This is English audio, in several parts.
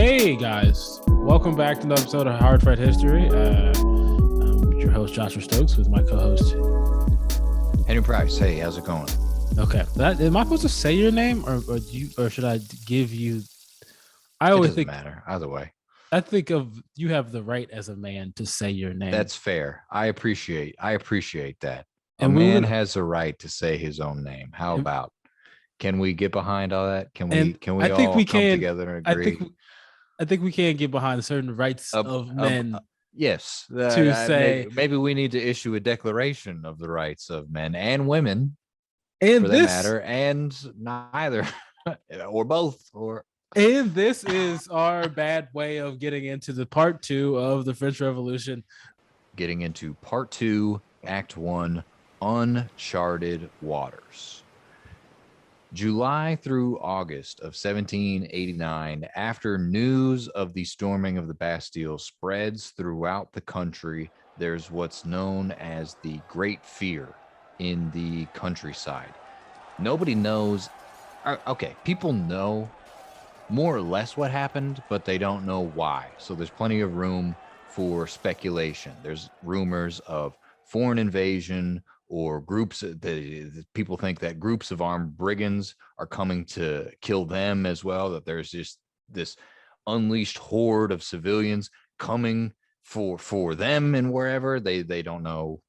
Hey guys, welcome back to another episode of Hard Fight History. I'm your host Joshua Stokes with my co-host Henry Price. Hey, how's it going? Okay, am I supposed to say your name or should I give you? I It always doesn't think matter either way. I think of you have the right as a man to say your name. That's fair. I appreciate that. A And man has a right to say his own name. How and, about? Can we get behind all that? Can and we I think all we come can. together and I agree? think we can get behind certain rights of men. Yes. To say maybe we need to issue a declaration of the rights of men and women, and for that this matter, and neither or both. And this is our bad way of getting into the part 2 of the French Revolution. Getting into part 2, Act 1, Uncharted Waters. July through August of 1789, after news of the storming of the Bastille spreads throughout the country, there's what's known as the Great Fear in the countryside. Nobody knows. Okay, people know more or less what happened, but they don't know why. So there's plenty of room for speculation. There's rumors of foreign invasion or groups. The people think that groups of armed brigands are coming to kill them as well, that there's just this unleashed horde of civilians coming for them and wherever. They don't know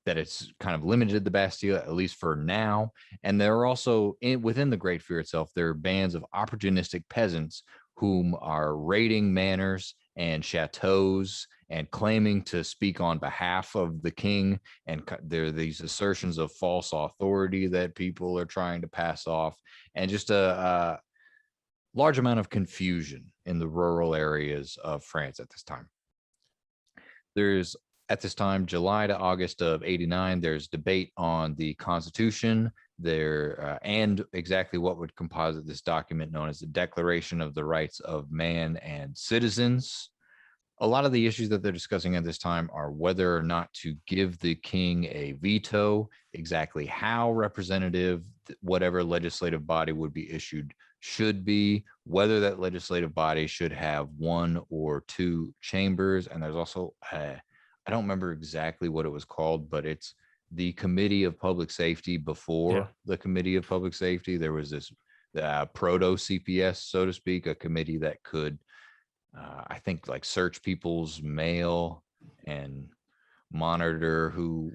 that it's kind of limited the Bastille, at least for now. And there are also, within the Great Fear itself, there are bands of opportunistic peasants whom are raiding manors and chateaus and claiming to speak on behalf of the king. And there are these assertions of false authority that people are trying to pass off, and just a large amount of confusion in the rural areas of France at this time. There's, at this time, July to August of 89, there's debate on the Constitution there and exactly what would composite this document known as the Declaration of the Rights of Man and Citizens. A lot of the issues that they're discussing at this time are whether or not to give the king a veto, exactly how representative whatever legislative body would be issued should be, whether that legislative body should have 1 or 2 chambers. And there's also I don't remember exactly what it was called, but it's the Committee of Public Safety before the Committee of Public Safety. There was this proto CPS, so to speak, a committee that could, I think, like search people's mail and monitor who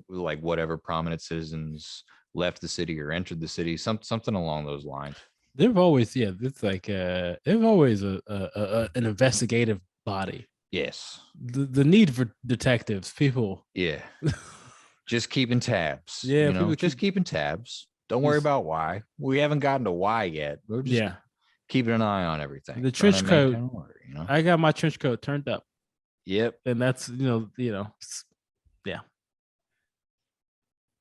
like whatever prominent citizens left the city or entered the city, something along those lines. They've always, it's like they've always an investigative body. Yes. The need for detectives, people. Yeah. Just keeping tabs. Yeah, just keeping tabs. Don't worry about why. We haven't gotten to why yet. We're just keeping an eye on everything. The trench coat. Order, I got my trench coat turned up. Yep. And that's, yeah.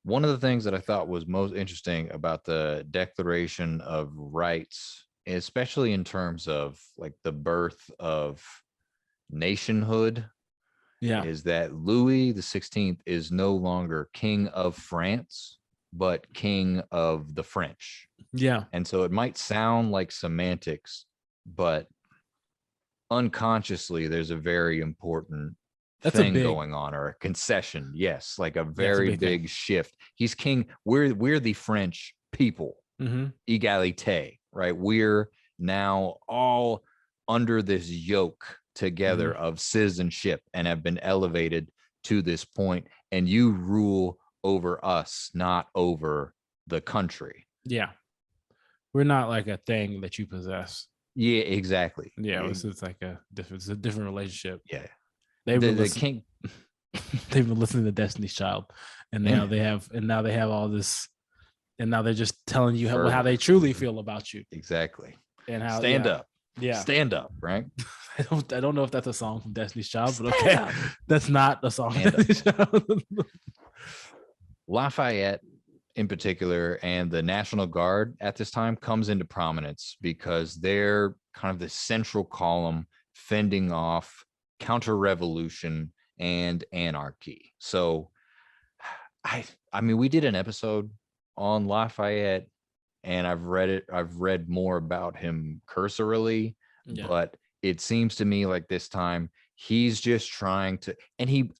One of the things that I thought was most interesting about the Declaration of Rights, especially in terms of like the birth of nationhood, is that Louis XVI is no longer king of France, but king of the French. Yeah. And so it might sound like semantics, but unconsciously there's a very important thing going on, or a concession. Yes, like a very big shift. He's king. We're the French people. Egalite, right? We're now all under this yoke together of citizenship and have been elevated to this point, and you rule over us, not over the country. Yeah, we're not like a thing that you possess. Yeah, exactly. Yeah, it's like it's a different relationship. Yeah, they've been listening to Destiny's Child, and now they have all this, and now they're just telling you how they truly feel about you. Exactly. And how stand up. Yeah, stand up, right? I don't know if that's a song from Destiny's Child, but okay, that's not a song from Destiny's Child. Lafayette in particular and the National Guard at this time comes into prominence because they're kind of the central column fending off counter-revolution and anarchy. So I mean, we did an episode on Lafayette, and I've read more about him cursorily. but it seems to me like this time he's just trying to, and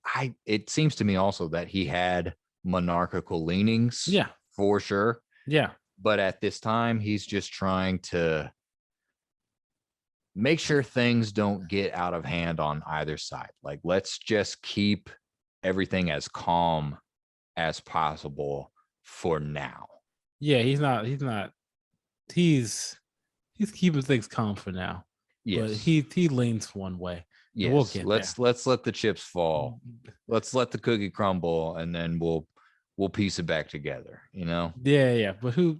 it seems to me also that he had monarchical leanings, for sure, but at this time he's just trying to make sure things don't get out of hand on either side. Like, let's just keep everything as calm as possible for now. He's keeping things calm for now. But he leans one way. Yes, we'll get let's let the chips fall. Let's let the cookie crumble, and then we'll piece it back together, you know? But we'll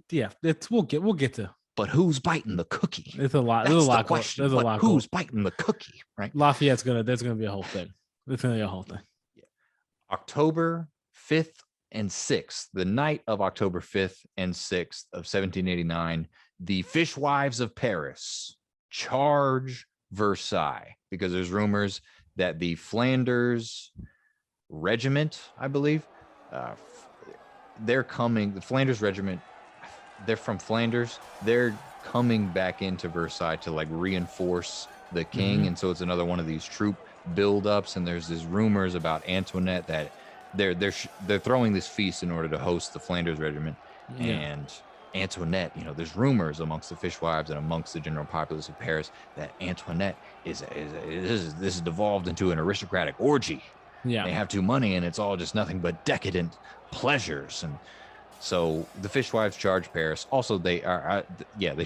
get to. But who's biting the cookie? It's a lot. There's a lot. Question. There's a lot. Who's biting the cookie? Right. There's gonna be a whole thing. There's gonna be a whole thing. October 5th and 6th, the night of October 5th and 6th of 1789, the fishwives of Paris charge Versailles because there's rumors that the Flanders regiment, I believe, they're coming. The Flanders regiment, they're from Flanders. They're coming back into Versailles to like reinforce the king, and so it's another one of these troop buildups. And there's these rumors about Antoinette that they're throwing this feast in order to host the Flanders regiment, and Antoinette, you know, there's rumors amongst the fishwives and amongst the general populace of Paris that Antoinette this is devolved into an aristocratic orgy. They have too money, and it's all just nothing but decadent pleasures. And so the fishwives charge Paris. Also, they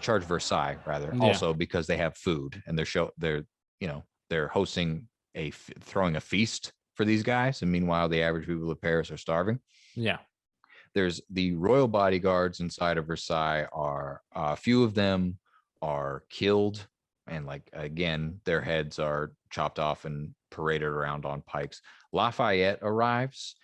charge Versailles rather. Also because they have food, and they're hosting throwing a feast for these guys, and meanwhile the average people of Paris are starving. There's the royal bodyguards inside of Versailles are a few of them are killed, and like again their heads are chopped off and paraded around on pikes. Lafayette arrives,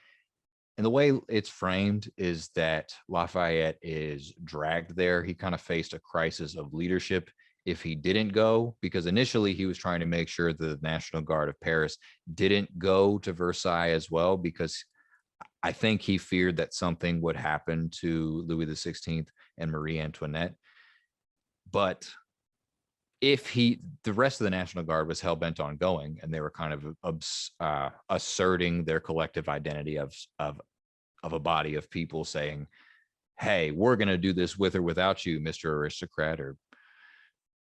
and the way it's framed is that Lafayette is dragged there. He kind of faced a crisis of leadership if he didn't go, because initially he was trying to make sure the National Guard of Paris didn't go to Versailles as well, because I think he feared that something would happen to Louis XVI and Marie Antoinette. But if the rest of the National Guard was hell-bent on going, and they were kind of asserting their collective identity of a body of people saying, hey, we're going to do this with or without you, Mr. Aristocrat.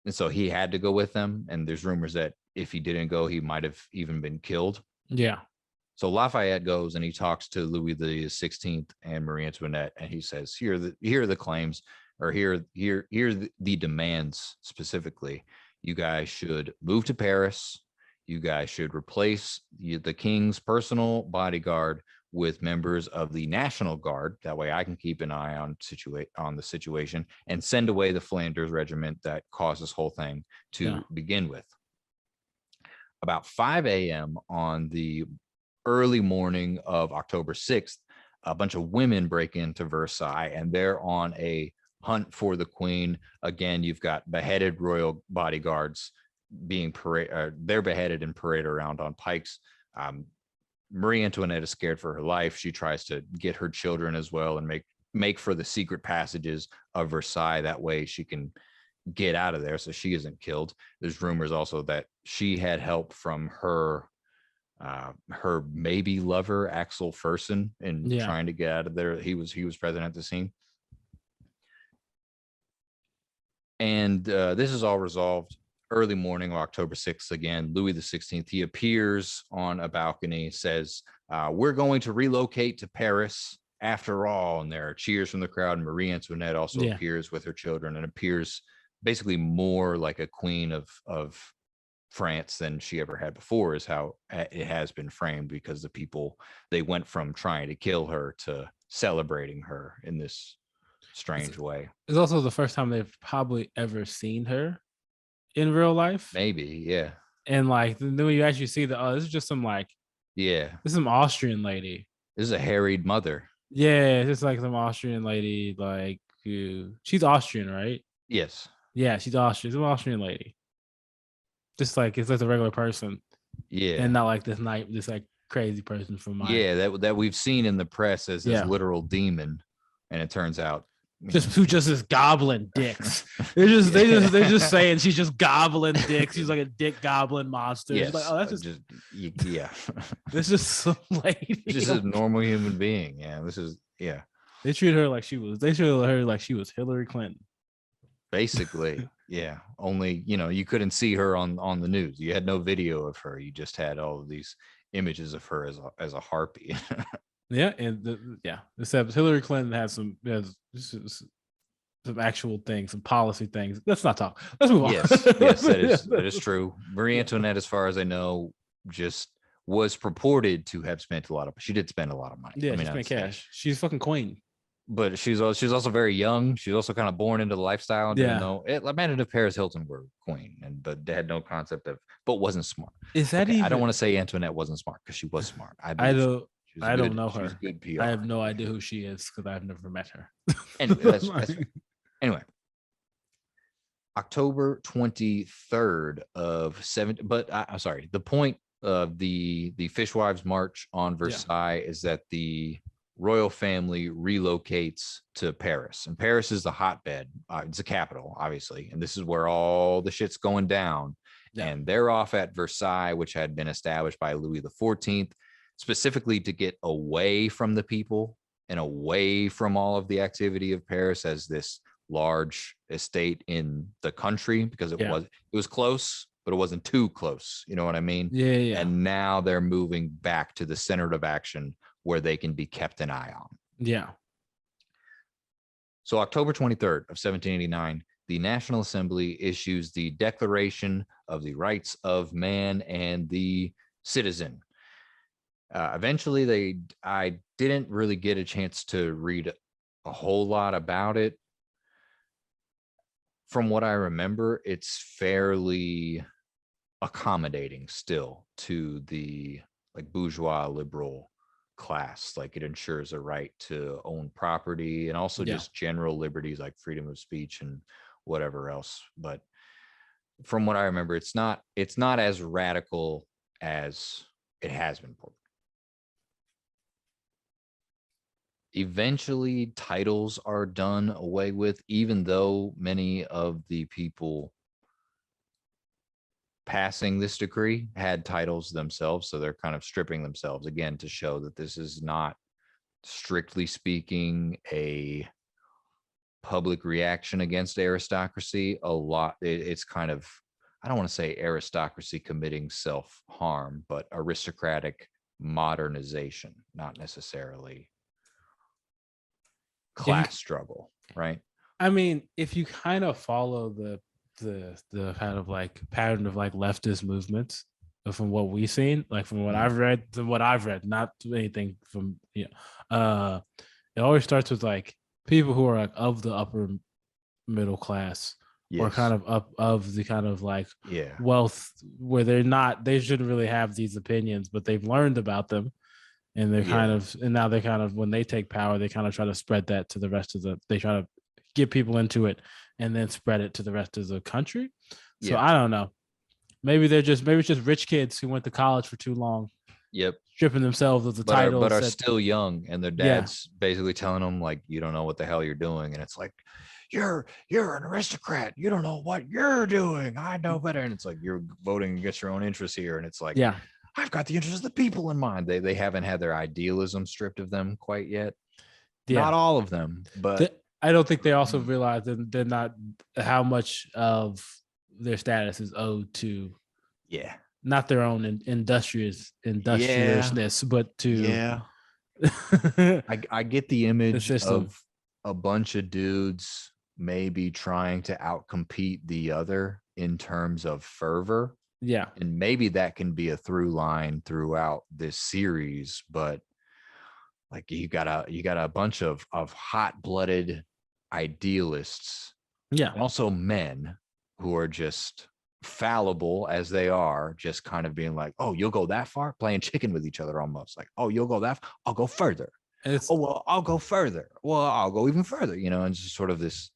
And so he had to go with them. And there's rumors that if he didn't go, he might have even been killed. So Lafayette goes and he talks to Louis XVI and Marie Antoinette, and he says, here are the claims, or here the demands specifically. You guys should move to Paris. You guys should replace the king's personal bodyguard with members of the National Guard. That way I can keep an eye on the situation, and send away the Flanders regiment that caused this whole thing to begin with. About 5 a.m. on the early morning of October 6th, a bunch of women break into Versailles, and they're on a hunt for the queen. Again, you've got beheaded royal bodyguards being they're beheaded and paraded around on pikes. Marie Antoinette is scared for her life. She tries to get her children as well and make for the secret passages of Versailles. That way she can get out of there so she isn't killed. There's rumors also that she had help from her maybe lover Axel Fersen in trying to get out of there. He was present at the scene. And this is all resolved early morning of October 6th. Again, Louis XVI, he appears on a balcony, says, we're going to relocate to Paris after all. And there are cheers from the crowd. And Marie Antoinette also appears with her children, and appears basically more like a queen of France than she ever had before, is how it has been framed, because the people, they went from trying to kill her to celebrating her in this strange way. It's also the first time they've probably ever seen her in real life. Maybe, yeah. And like then when you actually see this is just some this is some Austrian lady. This is a harried mother. Yeah, it's just like some Austrian lady, like she's Austrian, right? Yes. Yeah, she's Austrian. She's an Austrian lady. Just like it's like a regular person. Yeah. And not like this like crazy person from that we've seen in the press as this literal demon. And it turns out who just is gobbling dicks. They're just saying she's just gobbling dicks. She's like a dick goblin monster. Yes. She's like, oh, that's just yeah. This is some lady. Just a normal human being. Yeah. This is They treated her like she was Hillary Clinton. Basically, yeah. Only, you couldn't see her on the news. You had no video of her. You just had all of these images of her as a harpy. Yeah, and except Hillary Clinton has some actual things, some policy things. Let's not talk. Let's move on. Yes, that is true. Marie Antoinette, as far as I know, just was purported to have spent a lot of. She did spend a lot of money. Yeah, she spent cash. She's fucking queen. But she's also very young. She's also kind of born into the lifestyle. And didn't know it. Imagine if Paris Hilton were queen, but they had no concept of, but wasn't smart. Is that even? I don't want to say Antoinette wasn't smart because she was smart. I don't know her. Good PR. I have no idea who she is because I've never met her. Anyway, October 23rd of 7. But I'm sorry. The point of the Fishwives March on Versailles is that the royal family relocates to Paris, and Paris is the hotbed. It's the capital, obviously, and this is where all the shit's going down. Yeah. And they're off at Versailles, which had been established by Louis XIV, specifically to get away from the people and away from all of the activity of Paris as this large estate in the country, because it was close, but it wasn't too close. You know what I mean? Yeah. And now they're moving back to the center of action where they can be kept an eye on. Yeah. So October 23rd of 1789, the National Assembly issues the Declaration of the Rights of Man and the Citizen. Eventually, I didn't really get a chance to read a whole lot about it. From what I remember, it's fairly accommodating still to the bourgeois liberal class. Like, it ensures a right to own property and also just general liberties like freedom of speech and whatever else. But from what I remember, it's not as radical as it has been. Eventually, titles are done away with, even though many of the people passing this decree had titles themselves. So they're kind of stripping themselves again to show that this is not, strictly speaking, a public reaction against aristocracy. It's kind of, I don't want to say aristocracy committing self-harm, but aristocratic modernization, not necessarily class struggle, right? I mean, if you kind of follow the kind of pattern of leftist movements from what we've seen, from what I've read, not anything from it always starts with people who are of the upper middle class, or kind of up of the kind of wealth, where they shouldn't really have these opinions, but they've learned about them. And they're now they kind of, when they take power, they kind of try to spread that to the rest of they try to get people into it and then spread it to the rest of the country. So I don't know. Maybe it's just rich kids who went to college for too long. Yep. Stripping themselves of the title. But are still young, and their dad's basically telling them you don't know what the hell you're doing. And it's you're an aristocrat. You don't know what you're doing. I know better. And it's you're voting against your own interests here. And it's I've got the interests of the people in mind. They haven't had their idealism stripped of them quite yet. Not all of them, but I don't think they also realize that they're not, how much of their status is owed to not their own industriousness, but to I get the image of a bunch of dudes maybe trying to outcompete the other in terms of fervor. Yeah. And maybe that can be a through line throughout this series, but you got a bunch of hot-blooded idealists. Yeah. And also men who are just fallible as they are, just kind of being oh, you'll go that far, playing chicken with each other almost. Oh, you'll go that far, I'll go further. Oh, well, I'll go further. Well, I'll go even further, and just sort of this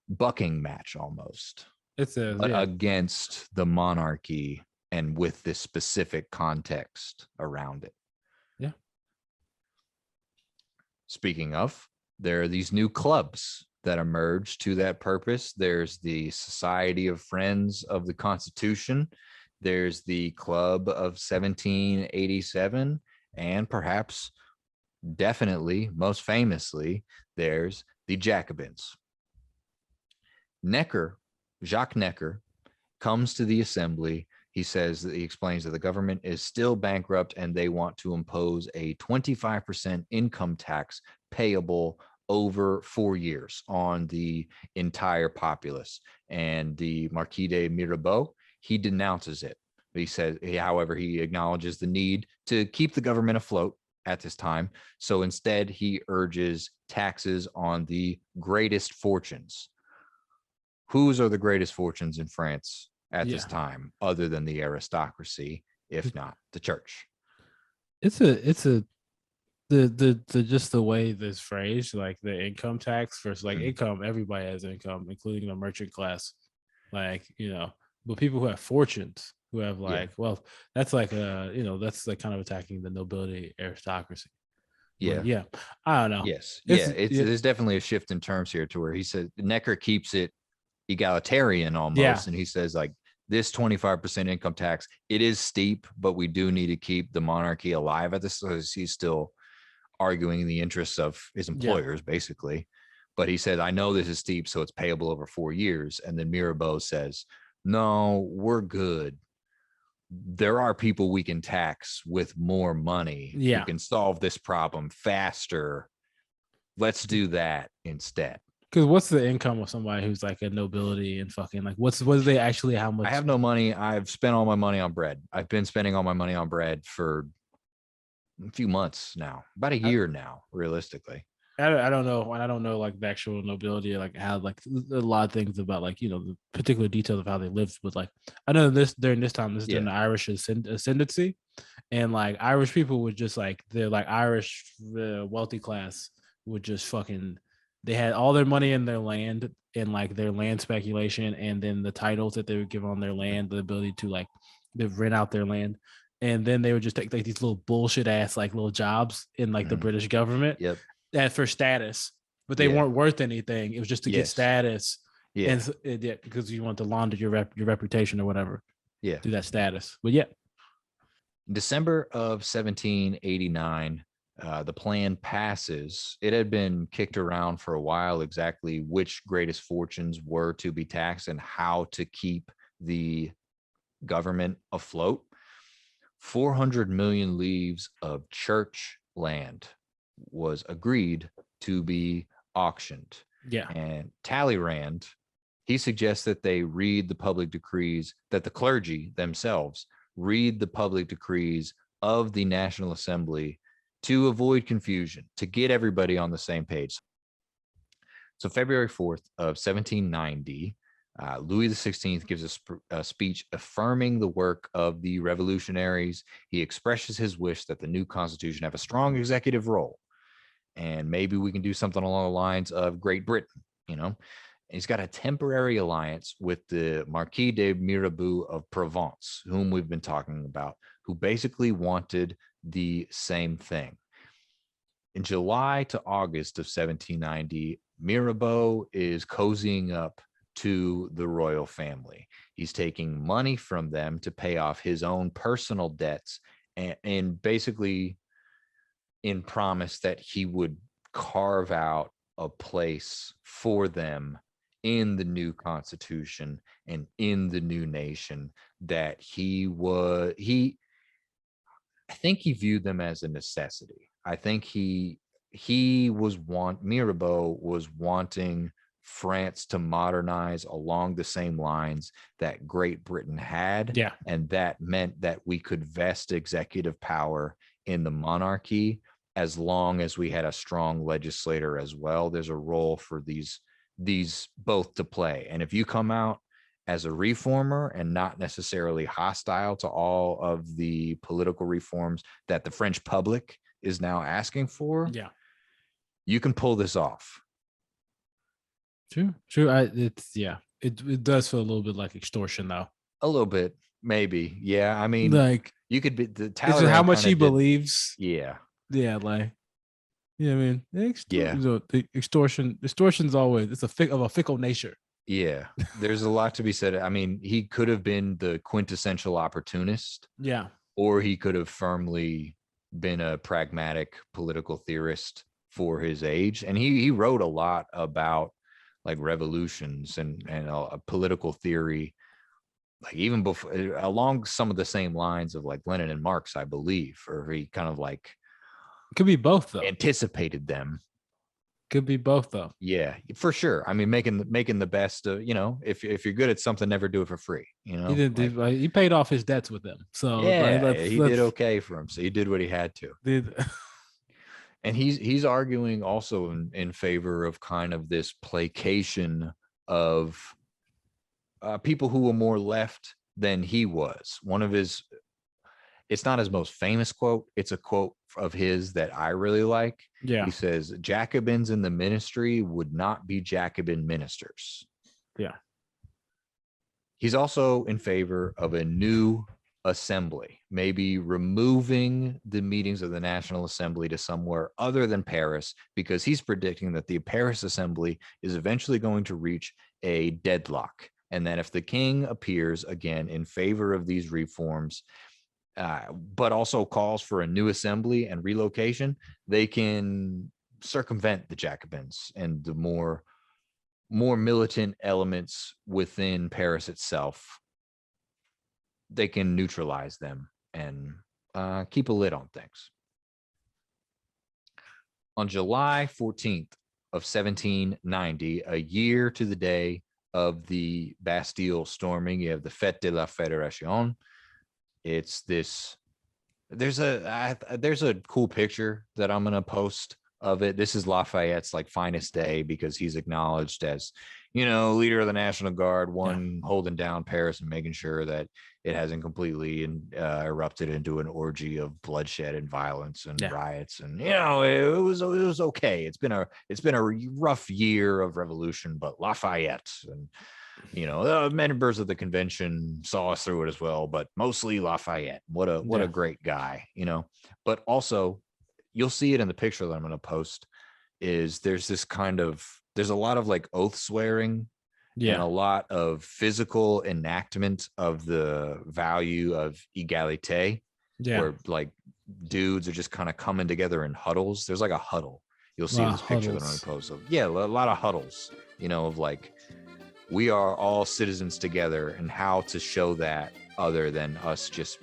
bucking match almost. Against the monarchy and with this specific context around it. Yeah. Speaking of, there are these new clubs that emerge to that purpose. There's the Society of Friends of the Constitution. There's the Club of 1787, and perhaps, definitely, most famously, there's the Jacobins. Jacques Necker, comes to the assembly. He explains that the government is still bankrupt and they want to impose a 25% income tax payable over 4 years on the entire populace. And the Marquis de Mirabeau, he denounces it. He says, however, he acknowledges the need to keep the government afloat at this time. So instead, he urges taxes on the greatest fortunes. Whose are the greatest fortunes in France at this time, other than the aristocracy, if not the church? The just the way this phrase, like the income tax versus like income, everybody has income, including the merchant class, like, you know, but people who have fortunes, who have like wealth, that's like that's like kind of attacking the nobility aristocracy. Yeah. I don't know. There's definitely a shift in terms here to where he said Necker keeps it egalitarian almost, and he says like this 25% income tax, it is steep, but we do need to keep the monarchy alive at this. So he's still arguing the interests of his employers, basically. But he said, I know this is steep, so it's payable over 4 years. And then Mirabeau says, no, we're good. There are people we can tax with more money who can solve this problem faster. Let's do that instead. Because what's the income of somebody who's like a nobility and fucking like what is they actually, how much? I have no money. I've spent all my money on bread. I've been spending all my money on bread for a few months now, about a year now, realistically. I don't know. And I don't know like the actual nobility, like how like a lot of things about like, you know, the particular details of how they lived. But like, I know during this time, this is during the Irish ascendancy. And like Irish people would just like, they're like Irish, the wealthy class would just fucking, they had all their money in their land and like their land speculation, and then the titles that they would give on their land, the ability to like rent out their land. And then they would just take like these little bullshit ass like little jobs in like the British government for status, but they weren't worth anything. It was just to get status. And because you want to launder your reputation or whatever. Through that status. But December of 1789, the plan passes. It had been kicked around for a while exactly which greatest fortunes were to be taxed and how to keep the government afloat. 400 million livres of church land was agreed to be auctioned. And Talleyrand, he suggests that they read the public decrees, that the clergy themselves read the public decrees of the National Assembly to avoid confusion, to get everybody on the same page. So February 4th of 1790, Louis XVI gives a speech affirming the work of the revolutionaries. He expresses his wish that the new constitution have a strong executive role. And maybe we can do something along the lines of Great Britain, you know. He's got a temporary alliance with the Marquis de Mirabeau of Provence, whom we've been talking about, who basically wanted the same thing. In July to August of 1790, Mirabeau is cozying up to the royal family. He's taking money from them to pay off his own personal debts, and basically in promise that he would carve out a place for them in the new constitution and in the new nation, that I think he viewed them as a necessity. I think Mirabeau was wanting France to modernize along the same lines that Great Britain had. And that meant that we could vest executive power in the monarchy as long as we had a strong legislator as well. There's a role for these both to play. And if you come out as a reformer and not necessarily hostile to all of the political reforms that the French public is now asking for, you can pull this off. True. It does feel a little bit like extortion, though. A little bit, maybe. Yeah, I mean, like you could be the how much he believes. Yeah, like Yeah, I mean, Yeah. the extortion's always it's of a fickle nature. Yeah, there's a lot to be said. I mean, he could have been the quintessential opportunist, Yeah, or he could have firmly been a pragmatic political theorist for his age. And he wrote a lot about like revolutions and political theory, like even before, along some of the same lines of like Lenin and Marx, I believe, or he kind of like it could be both though. anticipated them. Could be both though. Yeah, for sure. I mean, making the best of, if you're good at something, never do it for free. He didn't Like, do, he paid off his debts with them. So like, yeah, he did okay for him. So he did what he had to. did And he's arguing also in favor of kind of this placation of people who were more left than he was. One of his, it's not his most famous quote. It's a quote of his that I really like. yeah. He says, Jacobins in the ministry would not be Jacobin ministers. Yeah. He's also in favor of a new assembly, maybe removing the meetings of the National Assembly to somewhere other than Paris, because he's predicting that the Paris Assembly is eventually going to reach a deadlock. And that if the king appears again in favor of these reforms, but also calls for a new assembly and relocation, they can circumvent the Jacobins and the more militant elements within Paris itself. They can neutralize them and keep a lid on things. On July 14th of 1790, a year to the day of the Bastille storming, you have the Fete De La Federation. It's this, there's a cool picture that I'm going to post of it. This is Lafayette's like finest day, because he's acknowledged as, leader of the National Guard, one holding down Paris and making sure that it hasn't completely erupted into an orgy of bloodshed and violence and riots. And it was okay. It's been a rough year of revolution, but Lafayette and members of the convention saw us through it as well, but mostly Lafayette. What a great guy, But also, you'll see it in the picture that I'm going to post. There's a lot of like oath swearing, and a lot of physical enactment of the value of egalite, where like dudes are just kind of coming together in huddles. There's like a huddle. You'll see this picture that I'm going to post of. Yeah, a lot of huddles, of like, we are all citizens together, and how to show that other than us just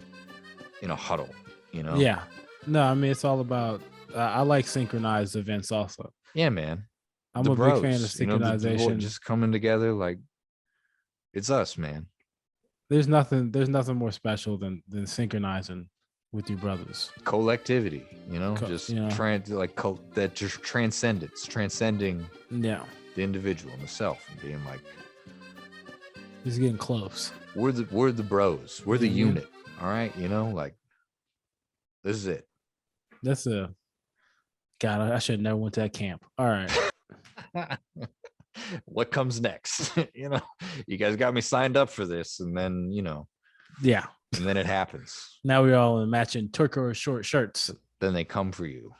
in a huddle, Yeah. No, I mean, it's all about, I like synchronized events also. Yeah, man. I'm big fan of synchronization. Just coming together, like, it's us, man. There's nothing more special than synchronizing with your brothers. Collectivity, just transcendence, transcending the individual and the self, and being like, he's getting close. We're the bros. We're the unit. All right, like, this is it. That's God, I should have never went to that camp. All right. What comes next? You guys got me signed up for this, and then yeah, and then it happens. Now we're all in matching turquoise short shirts. Then they come for you.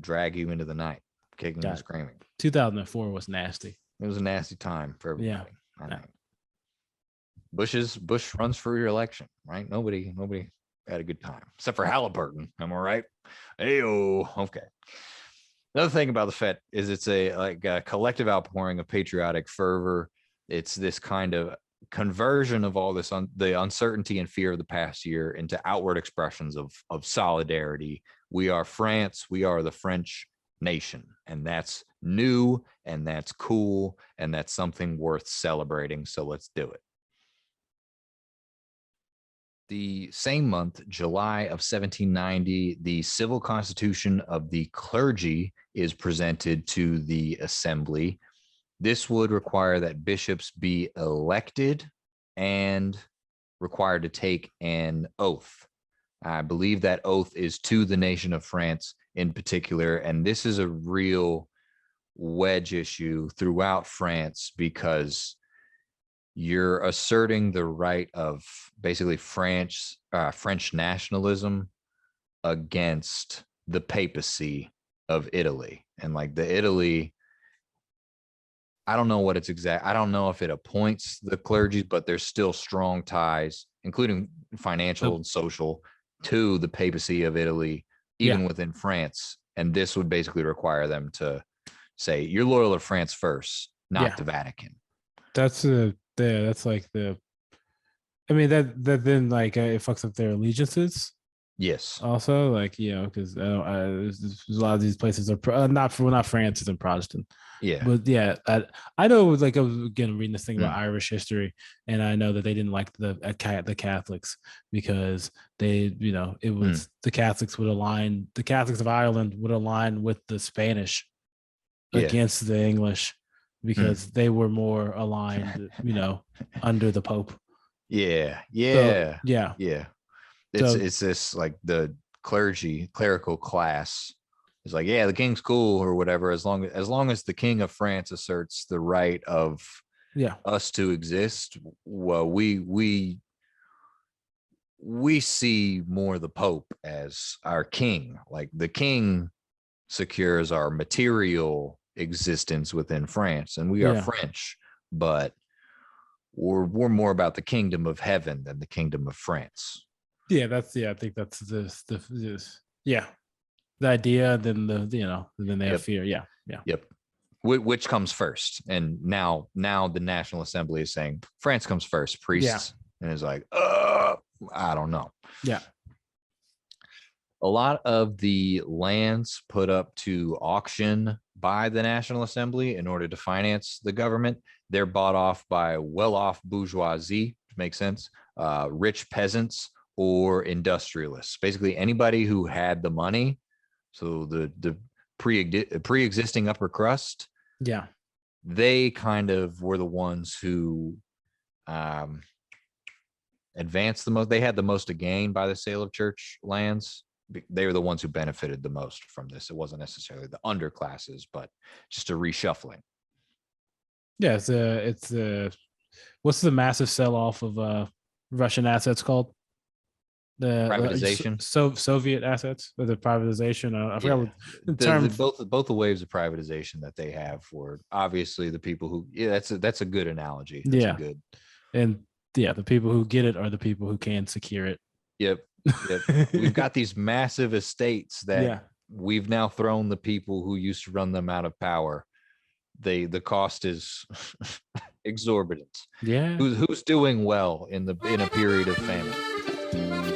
Drag you into the night, kicking and screaming. 2004 was nasty. It was a nasty time for everybody. Yeah. I think. Bush runs for re-election, right? Nobody had a good time except for Halliburton. Am I right? Hey-o. Okay. Another thing about the Fete is it's a collective outpouring of patriotic fervor. It's this kind of conversion of all this the uncertainty and fear of the past year into outward expressions of solidarity. We are France. We are the French nation, and that's new, and that's cool, and that's something worth celebrating. So let's do it. The same month, July of 1790, the civil constitution of the clergy is presented to the assembly. This would require that bishops be elected and required to take an oath. I believe that oath is to the nation of France in particular, and this is a real wedge issue throughout France, because you're asserting the right of basically French nationalism against the papacy of Italy. And like the Italy, I don't know what it's exact. I don't know if it appoints the clergy, but there's still strong ties, including financial and social, to the papacy of Italy, Yeah, even within France. And this would basically require them to say, you're loyal to France first, not yeah. the Vatican. That's that's like the. I mean that then like it fucks up their allegiances. Yes. Also, like because there's a lot of these places are not France isn't Protestant, Yeah. but yeah, I know. Like I was again reading this thing about Mm. Irish history, and I know that they didn't like the Catholics because they it Mm. was the Catholics of Ireland would align with the Spanish Yeah. against the English Mm. because they were more aligned, under the Pope. Yeah. So Yeah. yeah, Yeah. so It's this like the clerical class is like, yeah, the king's cool or whatever, as long as the king of France asserts the right of yeah, us to exist. Well, we see more the Pope as our king. Like the king secures our material existence within France, and we are yeah. French, but we're more about the kingdom of heaven than the kingdom of France. Yeah, I think that's this yeah, the idea. Then then they have Yep. fear. Yeah, yeah, Yep. Which comes first? And now the National Assembly is saying France comes first, yeah, priests, and it's like, I don't know. yeah, A lot of the lands put up to auction by the National Assembly in order to finance the government, they're bought off by well-off bourgeoisie, which makes sense, rich peasants or industrialists. Basically, anybody who had the money. So the pre-existing upper crust, yeah, they kind of were the ones who um, advanced the most. They had the most to gain by the sale of church lands. They were the ones who benefited the most from this. It wasn't necessarily the underclasses, but just a reshuffling. yeah. It's what's the massive sell off of Russian assets called? Privatization. Soviet assets or the privatization. I forgot Yeah, what the the term. both the waves of privatization that they have were obviously the people who. Yeah, that's a good analogy. That's a Yeah, good. and yeah, the people who get it are the people who can secure it. Yep. Yep. We've got these massive estates that Yeah, we've now thrown the people who used to run them out of power. The cost is exorbitant. yeah, Who's doing well in a period of famine?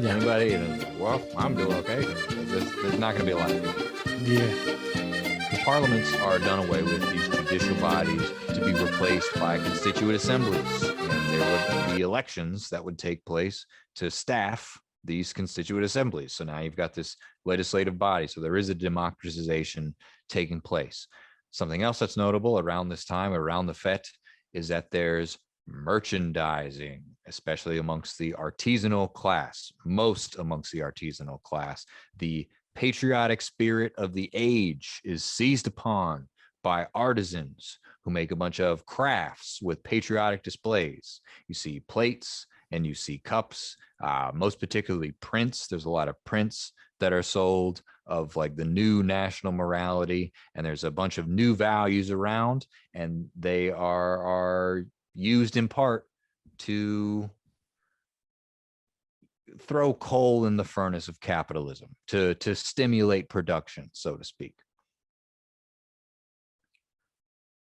yeah, Anybody? Well, I'm doing okay. There's not going to be a lot of people. yeah, The parliaments are done away with, these judicial bodies, to be replaced by constituent assemblies. And there would be elections that would take place to staff these constituent assemblies. So now you've got this legislative body. So there is a democratization taking place. Something else that's notable around this time, around the Fete, is that there's merchandising, especially amongst the artisanal class, most amongst the artisanal class. The patriotic spirit of the age is seized upon by artisans who make a bunch of crafts with patriotic displays. You see plates and you see cups, most particularly prints. There's a lot of prints that are sold of like the new national morality, and there's a bunch of new values around, and they are used in part to throw coal in the furnace of capitalism, to stimulate production, so to speak.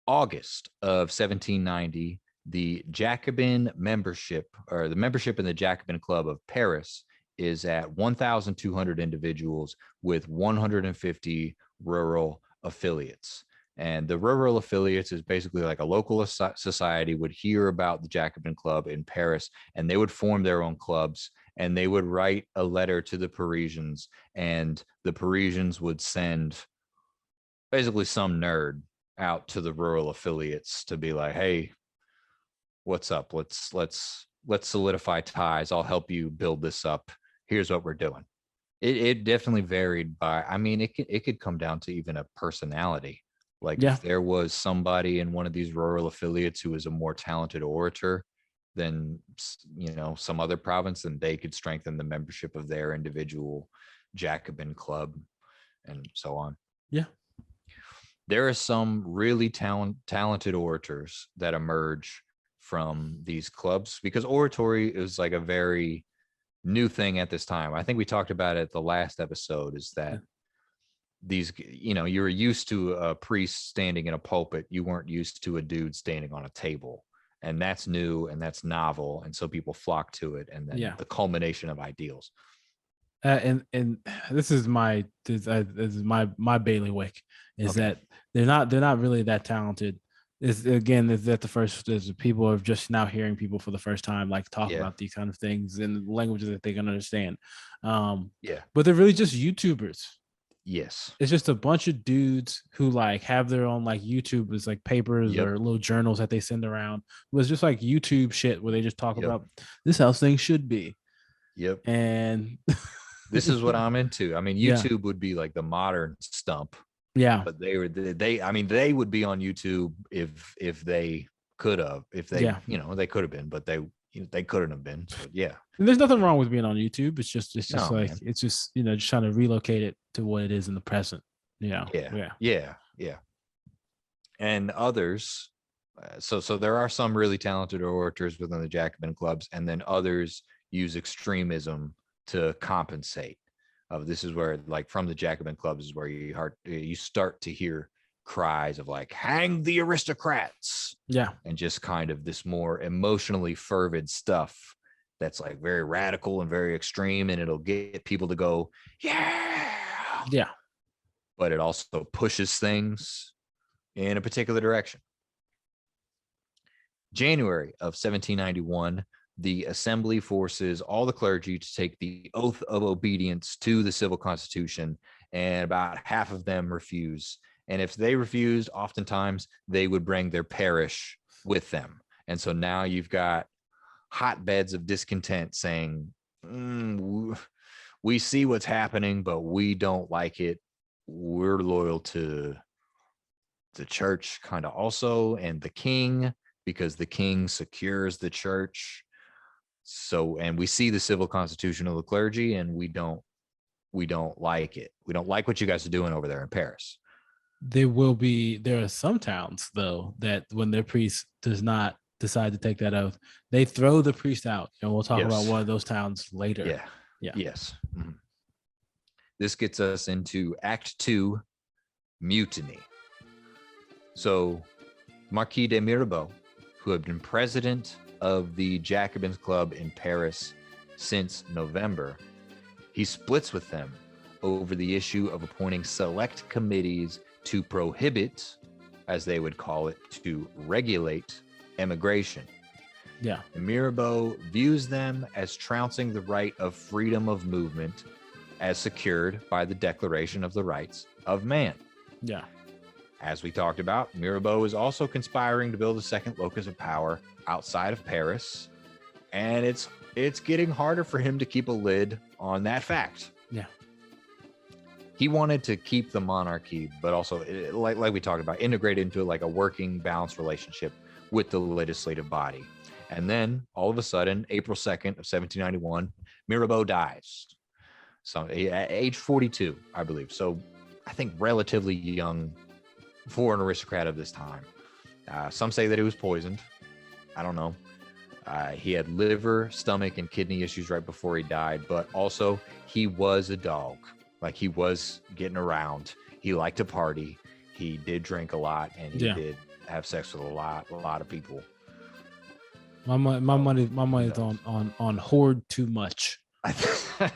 August of 1790, the Jacobin membership, or the membership in the Jacobin Club of Paris, is at 1,200 individuals with 150 rural affiliates. And the rural affiliates is basically like a local society would hear about the Jacobin Club in Paris, and they would form their own clubs, and they would write a letter to the Parisians, and the Parisians would send basically some nerd out to the rural affiliates to be like, hey, what's up? Let's solidify ties. I'll help you build this up. Here's what we're doing. It definitely varied by, I mean, it could come down to even a personality. Like yeah. if there was somebody in one of these rural affiliates who was a more talented orator than some other province, then they could strengthen the membership of their individual Jacobin club and so on. Yeah. There are some really talented orators that emerge from these clubs, because oratory is like a very new thing at this time. I think we talked about it the last episode, is that these, you were used to a priest standing in a pulpit. You weren't used to a dude standing on a table. And that's new and that's novel. And so people flock to it. And then the culmination of ideals. And this is my bailiwick, is that they're not really that talented. Is that the first is people are just now hearing people for the first time like talk about these kind of things in languages that they can understand. But they're really just YouTubers. Yes. It's just a bunch of dudes who like have their own like YouTube is like papers or little journals that they send around. It was just like YouTube shit where they just talk about this how things should be. Yep. And this is what I'm into. I mean, YouTube would be like the modern stump. Yeah. But they would be on YouTube if they could have, they could have been, but they couldn't have been. So yeah. And there's nothing wrong with being on YouTube. It's just just just trying to relocate it to what it is in the present. Yeah. And others, so there are some really talented orators within the Jacobin clubs, and then others use extremism to compensate. This is where, like, from the Jacobin clubs is where you start to hear cries of like, hang the aristocrats. Yeah. And just kind of this more emotionally fervid stuff that's like very radical and very extreme, and it'll get people to go, yeah. But it also pushes things in a particular direction. January of 1791, the assembly forces all the clergy to take the oath of obedience to the civil constitution, and about half of them refuse. And if they refused, oftentimes they would bring their parish with them. And so now you've got hotbeds of discontent saying, we see what's happening, but we don't like it. We're loyal to the church kind of also, and the king, because the king secures the church. So, and we see the civil constitution of the clergy, and we don't like it. We don't like what you guys are doing over there in Paris. There are some towns though that when their priest does not decide to take that oath, they throw the priest out. And we'll talk about one of those towns later. Yes. Mm-hmm. This gets us into Act 2, Mutiny. So Marquis de Mirabeau, who had been president of the Jacobins Club in Paris since November, he splits with them over the issue of appointing select committees to prohibit, as they would call it, to regulate emigration. Yeah. And Mirabeau views them as trouncing the right of freedom of movement as secured by the Declaration of the Rights of Man. Yeah. As we talked about, Mirabeau is also conspiring to build a second locus of power outside of Paris, and it's getting harder for him to keep a lid on that fact. Yeah. He wanted to keep the monarchy, but also, like we talked about, integrate into like a working, balanced relationship with the legislative body. And then, all of a sudden, April 2nd of 1791, Mirabeau dies. So at age 42, I believe. So I think relatively young for an aristocrat of this time. Some say that he was poisoned. I don't know. He had liver, stomach, and kidney issues right before he died, but also he was a dog. Like, he was getting around. He liked to party. He did drink a lot, and he did have sex with a lot of people. My money's on hoard too much.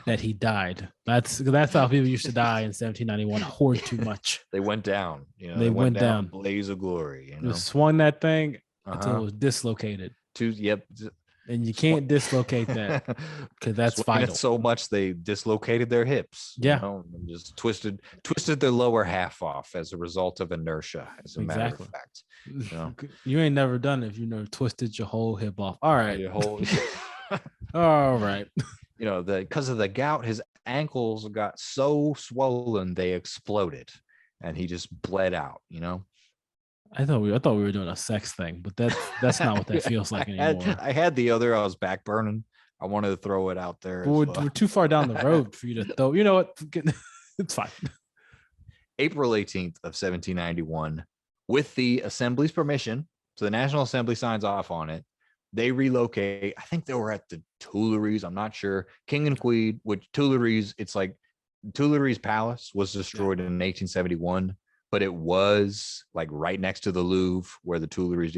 That he died. That's how people used to die in 1791. Hoard too much. They went down. They went down. Blaze of glory. You swung that thing until it was dislocated. And you can't dislocate that because that's vital. So much they dislocated their hips. Yeah. And just twisted their lower half off as a result of inertia. As a matter of fact, you ain't never done it if twisted your whole hip off. All right. All right. Because of the gout, his ankles got so swollen they exploded, and he just bled out. I thought we were doing a sex thing, but that's not what that feels like anymore. I had the other. I was back burning. I wanted to throw it out there. We're too far down the road for you to throw. You know what? It's fine. April 18th of 1791, with the Assembly's permission, so the National Assembly signs off on it, they relocate. I think they were at the Tuileries. I'm not sure. King and Queen, which Tuileries, it's like Tuileries Palace was destroyed in 1871, but it was like right next to the Louvre where the Tuileries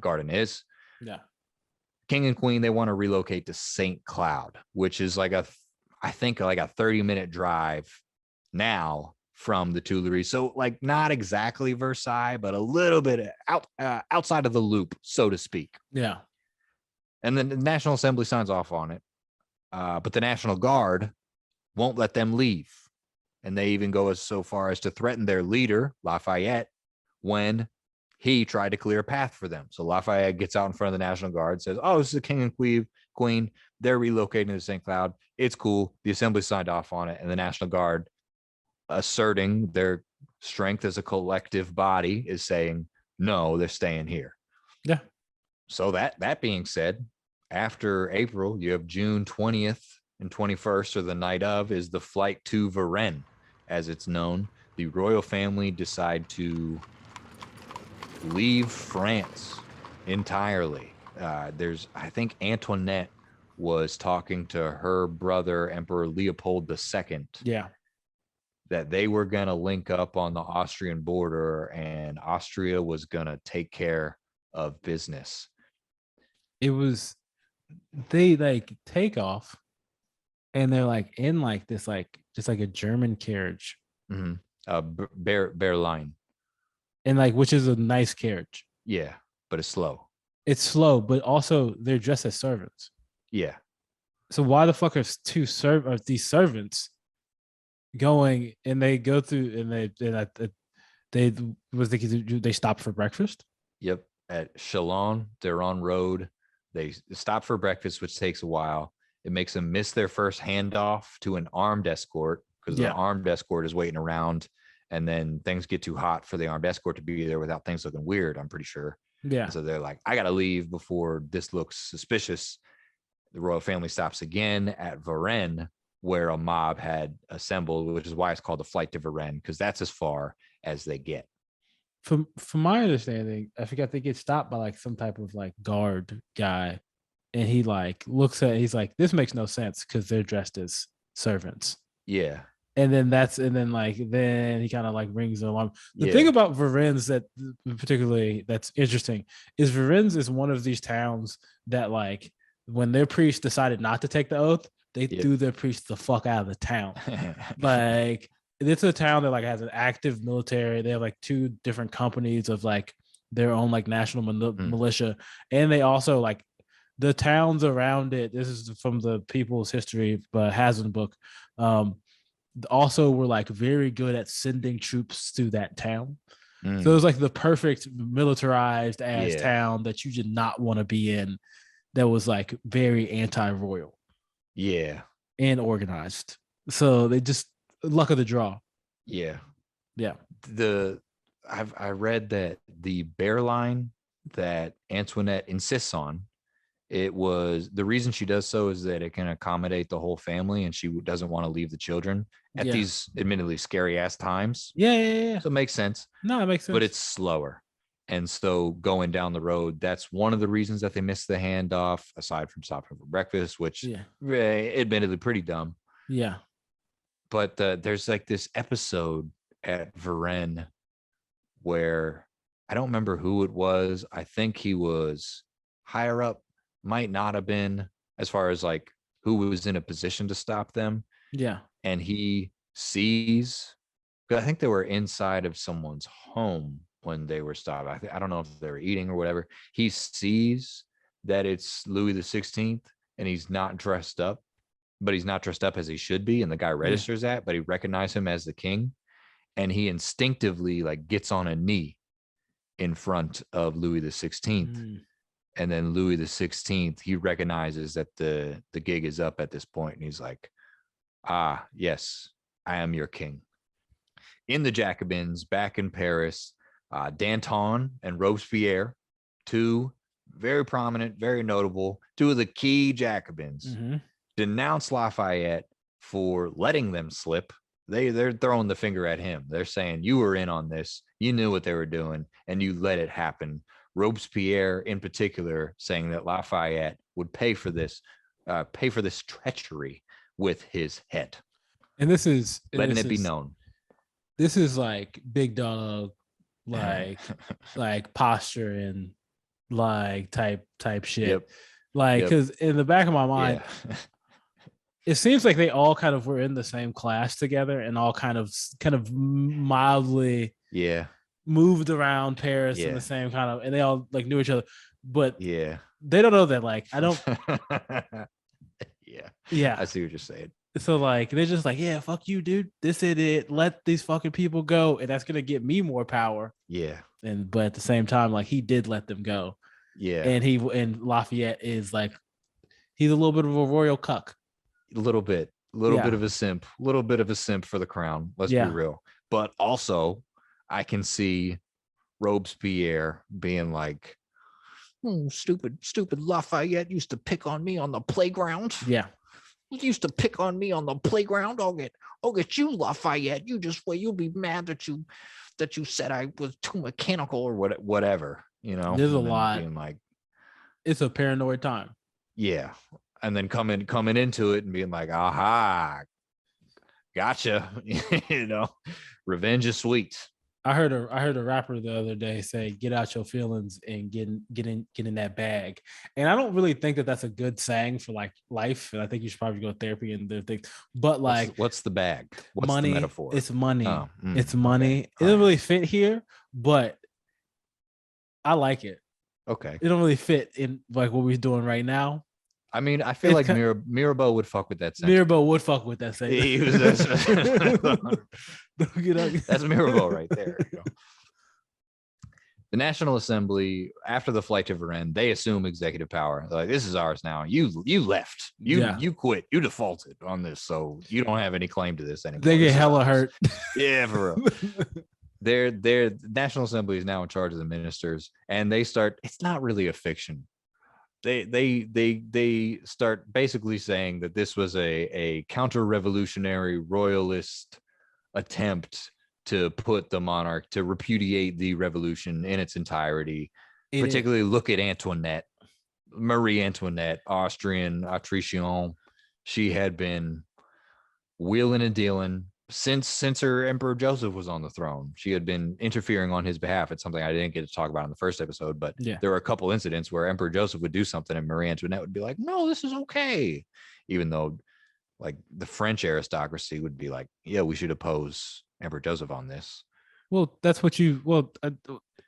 Garden is. Yeah. King and Queen, they want to relocate to St. Cloud, which is like I think like a 30-minute drive now from the Tuileries. So like not exactly Versailles, but a little bit outside of the loop, so to speak. Yeah. And then the National Assembly signs off on it. But the National Guard won't let them leave. And they even go so far as to threaten their leader, Lafayette, when he tried to clear a path for them. So Lafayette gets out in front of the National Guard, says, oh, this is the King and Queen. They're relocating to St. Cloud. It's cool. The Assembly signed off on it. And the National Guard, asserting their strength as a collective body, is saying, no, they're staying here. Yeah. So that being said, after April, you have June 20th and 21st, or the night of, is the flight to Varennes, as it's known. The royal family decide to leave France entirely. I think Antoinette was talking to her brother, Emperor Leopold II. Yeah. That they were going to link up on the Austrian border and Austria was going to take care of business. It was, they like take off and they're like in like this, like just like a German carriage. Berlin. And like, which is a nice carriage. Yeah, but it's slow. It's slow, but also they're dressed as servants. Yeah. So why the fuck are these servants going, and they go through and they stop for breakfast? Yep. At Chalon, they're on road. They stop for breakfast, which takes a while. It makes them miss their first handoff to an armed escort, because the armed escort is waiting around, and then things get too hot for the armed escort to be there without things looking weird, I'm pretty sure. Yeah. And so they're like, I gotta leave before this looks suspicious. The royal family stops again at Varennes, where a mob had assembled, which is why it's called the flight to Varennes, because that's as far as they get. From my understanding, I forgot they get stopped by like some type of like guard guy, and he like looks at, he's like, this makes no sense because they're dressed as servants. Yeah. And then then he kind of like rings the alarm. The thing about Varennes that particularly that's interesting is Varennes is one of these towns that like when their priest decided not to take the oath, they threw their priest the fuck out of the town. Like it's a town that like has an active military. They have like 2 different companies of like their own like national militia, and they also like the towns around it. This is from the People's History, but Haslam book. Also were like very good at sending troops to that town. So it was like the perfect militarized ass town that you did not want to be in, that was like very anti-royal. Yeah. And organized. So they just luck of the draw. Yeah. Yeah. I read that the bear line that Antoinette insists on, it was the reason she does so is that it can accommodate the whole family, and she doesn't want to leave the children at these admittedly scary ass times. Yeah. So it makes sense. No, it makes sense. But it's slower. And so going down the road, that's one of the reasons that they missed the handoff, aside from stopping for breakfast, which admittedly pretty dumb. Yeah. But there's like this episode at Varennes where I don't remember who it was. I think he was higher up, might not have been, as far as like who was in a position to stop them. Yeah. And he sees, I think they were inside of someone's home when they were stopped. I don't know if they were eating or whatever. He sees that it's Louis the 16th and he's not dressed up, but he's not dressed up as he should be. And the guy registers that, but he recognized him as the king. And he instinctively like gets on a knee in front of Louis the 16th. And then Louis the 16th, he recognizes that the gig is up at this point. And he's like, ah, yes, I am your king. In the Jacobins, back in Paris, Danton and Robespierre, 2 very prominent, very notable, 2 of the key Jacobins, denounce Lafayette for letting them slip they're throwing the finger at him. They're saying you were in on this, you knew what they were doing, and you let it happen. Robespierre, in particular, saying that Lafayette would pay for this treachery with his head, And this is letting it be known. This is like big dog, like posture and like type shit. Yep. Like, because in the back of my mind, it seems like they all kind of were in the same class together and all kind of mildly moved around Paris in the same kind of, and they all like knew each other, but they don't know that. Like, I don't. I see what you're saying. So like they're just like, yeah, fuck you, dude. This is it. Let these fucking people go, and that's gonna get me more power. Yeah. But at the same time, like he did let them go. Yeah. And Lafayette is like, he's a little bit of a royal cuck. A little bit of a simp, for the crown. Let's be real. But also, I can see Robespierre being like, stupid Lafayette used to pick on me on the playground. Yeah. You used to pick on me on the playground. I'll get you, Lafayette. You'll be mad that you said I was too mechanical or whatever. You know, there's a lot. Being like, it's a paranoid time. Yeah, and then coming into it and being like, aha, gotcha. You know, revenge is sweet. I heard a rapper the other day say, "Get out your feelings and get in that bag." And I don't really think that that's a good saying for like life. And I think you should probably go to therapy and do things. But like, what's the bag? What's money? The metaphor? It's money. Oh, it's money. Okay. It doesn't really fit here, but I like it. Okay. It don't really fit in like what we're doing right now. I mean, I feel like Mirabeau would fuck with that sentence. Mirabeau would fuck with that sentence. He was that's Mirabeau right there. You know? The National Assembly, after the Flight to Varennes, they assume executive power. They're like, this is ours now. You left. You quit. You defaulted on this, so you don't have any claim to this anymore. They get hella hurt. Yeah, for real. Their National Assembly is now in charge of the ministers, and they start. It's not really a fiction. They start basically saying that this was a counter-revolutionary royalist attempt to put the monarch, to repudiate the revolution in its entirety. Particularly look at Marie Antoinette, Autrichian. She had been wheeling and dealing since her Emperor Joseph was on the throne. She had been interfering on his behalf. It's something I didn't get to talk about in the first episode, but there were a couple incidents where Emperor Joseph would do something and Marie Antoinette would be like, no, this is okay. Even though like the French aristocracy would be like, yeah, we should oppose Emperor Joseph on this. Well, that's what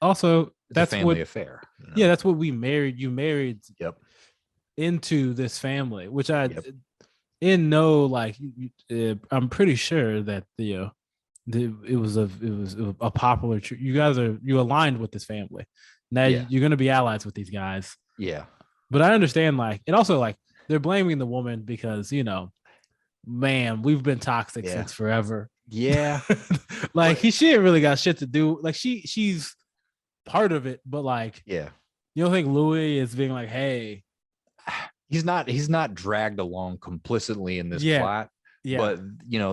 also that's a family affair. You know? Yeah, that's what we married. You married into this family, which I'm pretty sure that it was a popular. You aligned with this family. Now you're going to be allies with these guys. Yeah, but I understand and also they're blaming the woman because man, we've been toxic since forever. Yeah, she ain't really got shit to do. Like she's part of it, but you don't think Louis is being like, hey. He's not dragged along complicitly in this plot, but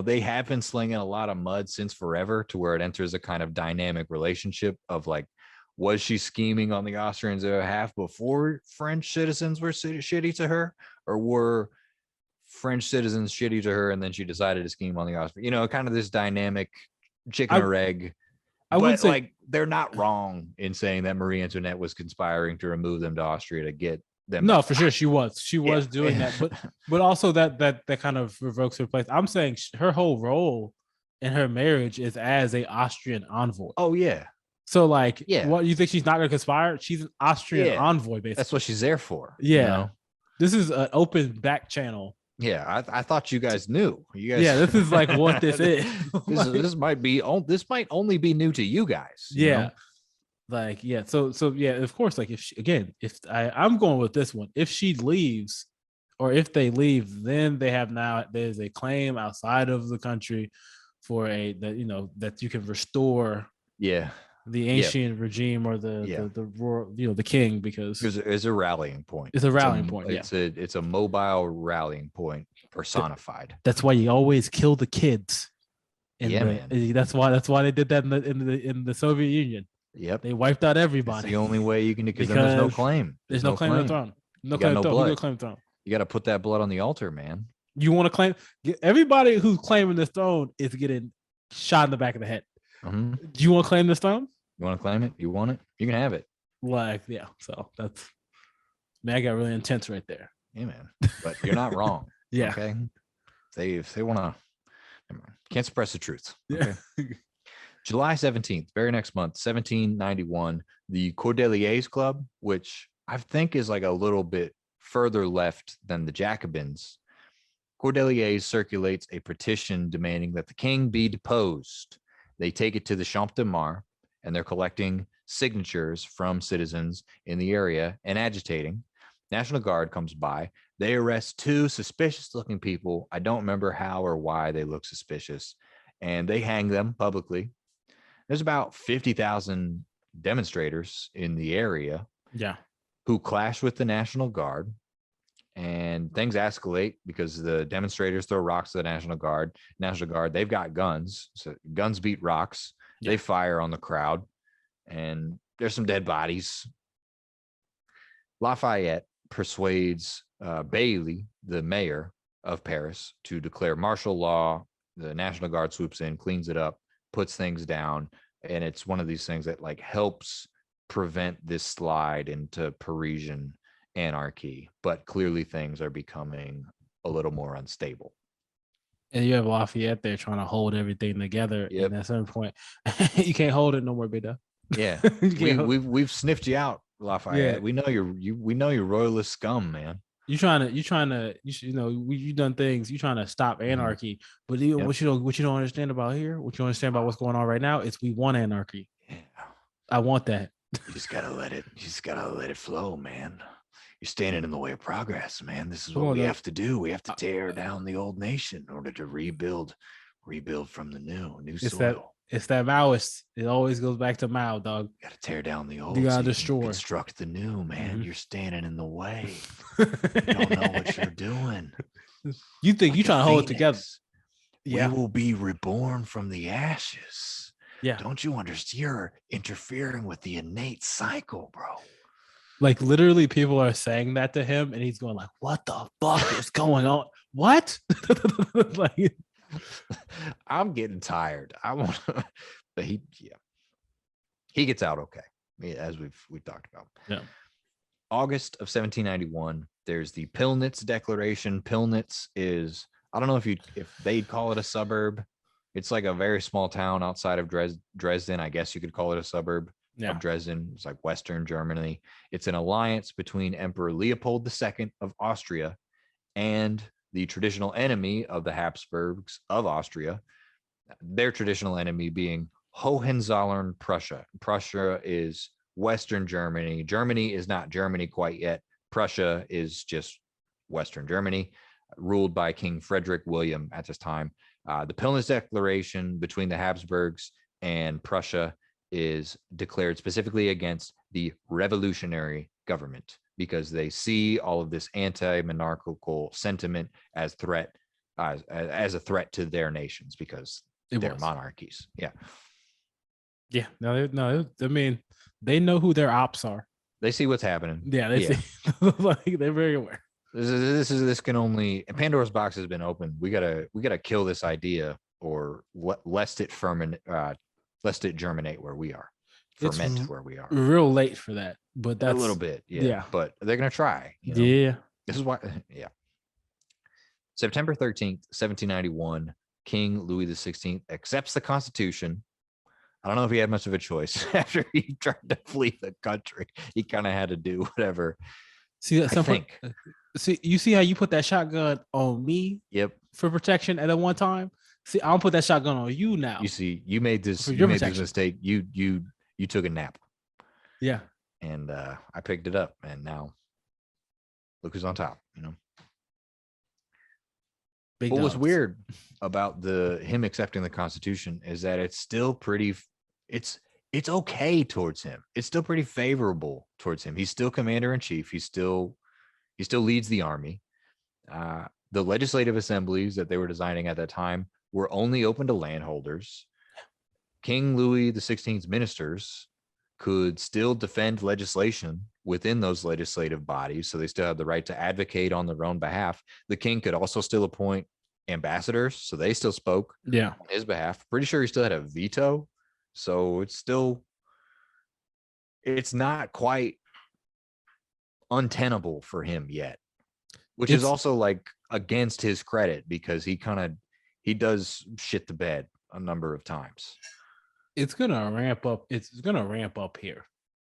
they have been slinging a lot of mud since forever, to where it enters a kind of dynamic relationship of like, was she scheming on the Austrians' behalf before French citizens were shitty to her, or were French citizens shitty to her and then she decided to scheme on the Austrians? Kind of this dynamic chicken or egg. I would say they're not wrong in saying that Marie Antoinette was conspiring to remove them to Austria to get them. No, for sure she was doing that, but also that kind of revokes her place. I'm saying her whole role in her marriage is as a Austrian envoy. Oh yeah. So what you think she's not going to conspire? She's an Austrian envoy, basically. That's what she's there for. Yeah. This is an open back channel. Yeah, I thought you guys knew. This is like what this is. this might only be new to you guys. You know? So of course, if I'm going with this one, if she leaves or if they leave, then there's a claim outside of the country for that you can restore the ancient regime or the royal, the king, because it's a rallying point. It's a rallying point. It's a mobile rallying point personified. That's why you always kill the kids. Man. That's why they did that in the Soviet Union. Yep. They wiped out everybody. It's the only way you can do, because then there's no claim. There's no claim to the throne. No you claim got to no the throne. Who's blood. gonna claim the throne? You got to put that blood on the altar, man. You want to claim everybody who's claiming this throne is getting shot in the back of the head. Mm-hmm. Do you want to claim this throne? You want to claim it? You want it? You can have it. Like, yeah. So that's, man, I got really intense right there. Yeah, man. But you're not wrong. Yeah. Okay. If they want to, can't suppress the truth. Okay. Yeah. July 17th, very next month, 1791, the Cordeliers Club, which I think is like a little bit further left than the Jacobins. Cordeliers circulates a petition demanding that the king be deposed. They take it to the Champ de Mars, and they're collecting signatures from citizens in the area and agitating. National Guard comes by. They arrest two suspicious-looking people. I don't remember how or why they look suspicious, and they hang them publicly. There's about 50,000 demonstrators in the area, who clash with the National Guard, and things escalate because the demonstrators throw rocks to the National Guard. National Guard, they've got guns, so guns beat rocks. They fire on the crowd, and there's some dead bodies. Lafayette persuades Bailly, the mayor of Paris, to declare martial law. The National Guard swoops in, cleans it up, puts things down, and it's one of these things that like helps prevent this slide into Parisian anarchy. But clearly things are becoming a little more unstable. And you have Lafayette there trying to hold everything together. And at some point, you can't hold it no more, big dog. Yeah, we've sniffed you out, Lafayette. Yeah. We know you're royalist scum, man. You've done things. You're trying to stop anarchy, but what you don't understand about here, what you understand about what's going on right now, is we want anarchy. Yeah, I want that. You just gotta let it flow, man. You're standing in the way of progress, man. This is what we have to do. We have to tear down the old nation in order to rebuild from the new soil. It's that Maoist. It always goes back to Mao, dog. You gotta tear down the old. You gotta destroy. Construct the new, man. Mm-hmm. You're standing in the way. You don't know what you're doing. You think you trying to hold it together? Yeah. We will be reborn from the ashes. Yeah. Don't you understand? You're interfering with the innate cycle, bro. Like literally, people are saying that to him, and he's going like, "What the fuck is going on? What?" Like, I'm getting tired. I want, but he gets out okay, as we've talked about. Yeah. August of 1791. There's the Pillnitz Declaration. Pillnitz is, I don't know if they'd call it a suburb. It's like a very small town outside of Dresden. I guess you could call it a suburb of Dresden. It's like Western Germany. It's an alliance between Emperor Leopold II of Austria and the traditional enemy of the Habsburgs of Austria, their traditional enemy being Hohenzollern Prussia. Prussia is Western Germany. Germany is not Germany quite yet. Prussia is just Western Germany, ruled by King Frederick William at this time. The Pillnitz Declaration between the Habsburgs and Prussia is declared specifically against the revolutionary government, because they see all of this anti-monarchical sentiment as a threat to their nations, because they're monarchies. Yeah. No. I mean, they know who their ops are. They see what's happening. Yeah, they see. Like, they're very aware. This can only, Pandora's box has been opened. We gotta kill this idea, or lest it germinate where we are. Ferment where we are. Real late for that, but that's a little bit. Yeah. But they're gonna try. Yeah. This is why. Yeah. September 13th, 1791, King Louis XVI accepts the Constitution. I don't know if he had much of a choice after he tried to flee the country. He kind of had to do whatever. See, you see how you put that shotgun on me? Yep. For protection at one time. See, I'll put that shotgun on you now. You see, you made this mistake. You took a nap. Yeah. And I picked it up, and now look who's on top, What was weird about him accepting the Constitution is that it's still pretty, it's okay towards him. It's still pretty favorable towards him. He's still commander in chief. He still leads the army. The legislative assemblies that they were designing at that time were only open to landholders. King Louis XVI's ministers could still defend legislation within those legislative bodies, so they still have the right to advocate on their own behalf. The king could also still appoint ambassadors, so they still spoke Yeah. on his behalf. Pretty sure he still had a veto, so it's not quite untenable for him yet, which is also like against his credit because he does shit the bed a number of times. It's gonna ramp up. It's gonna ramp up here,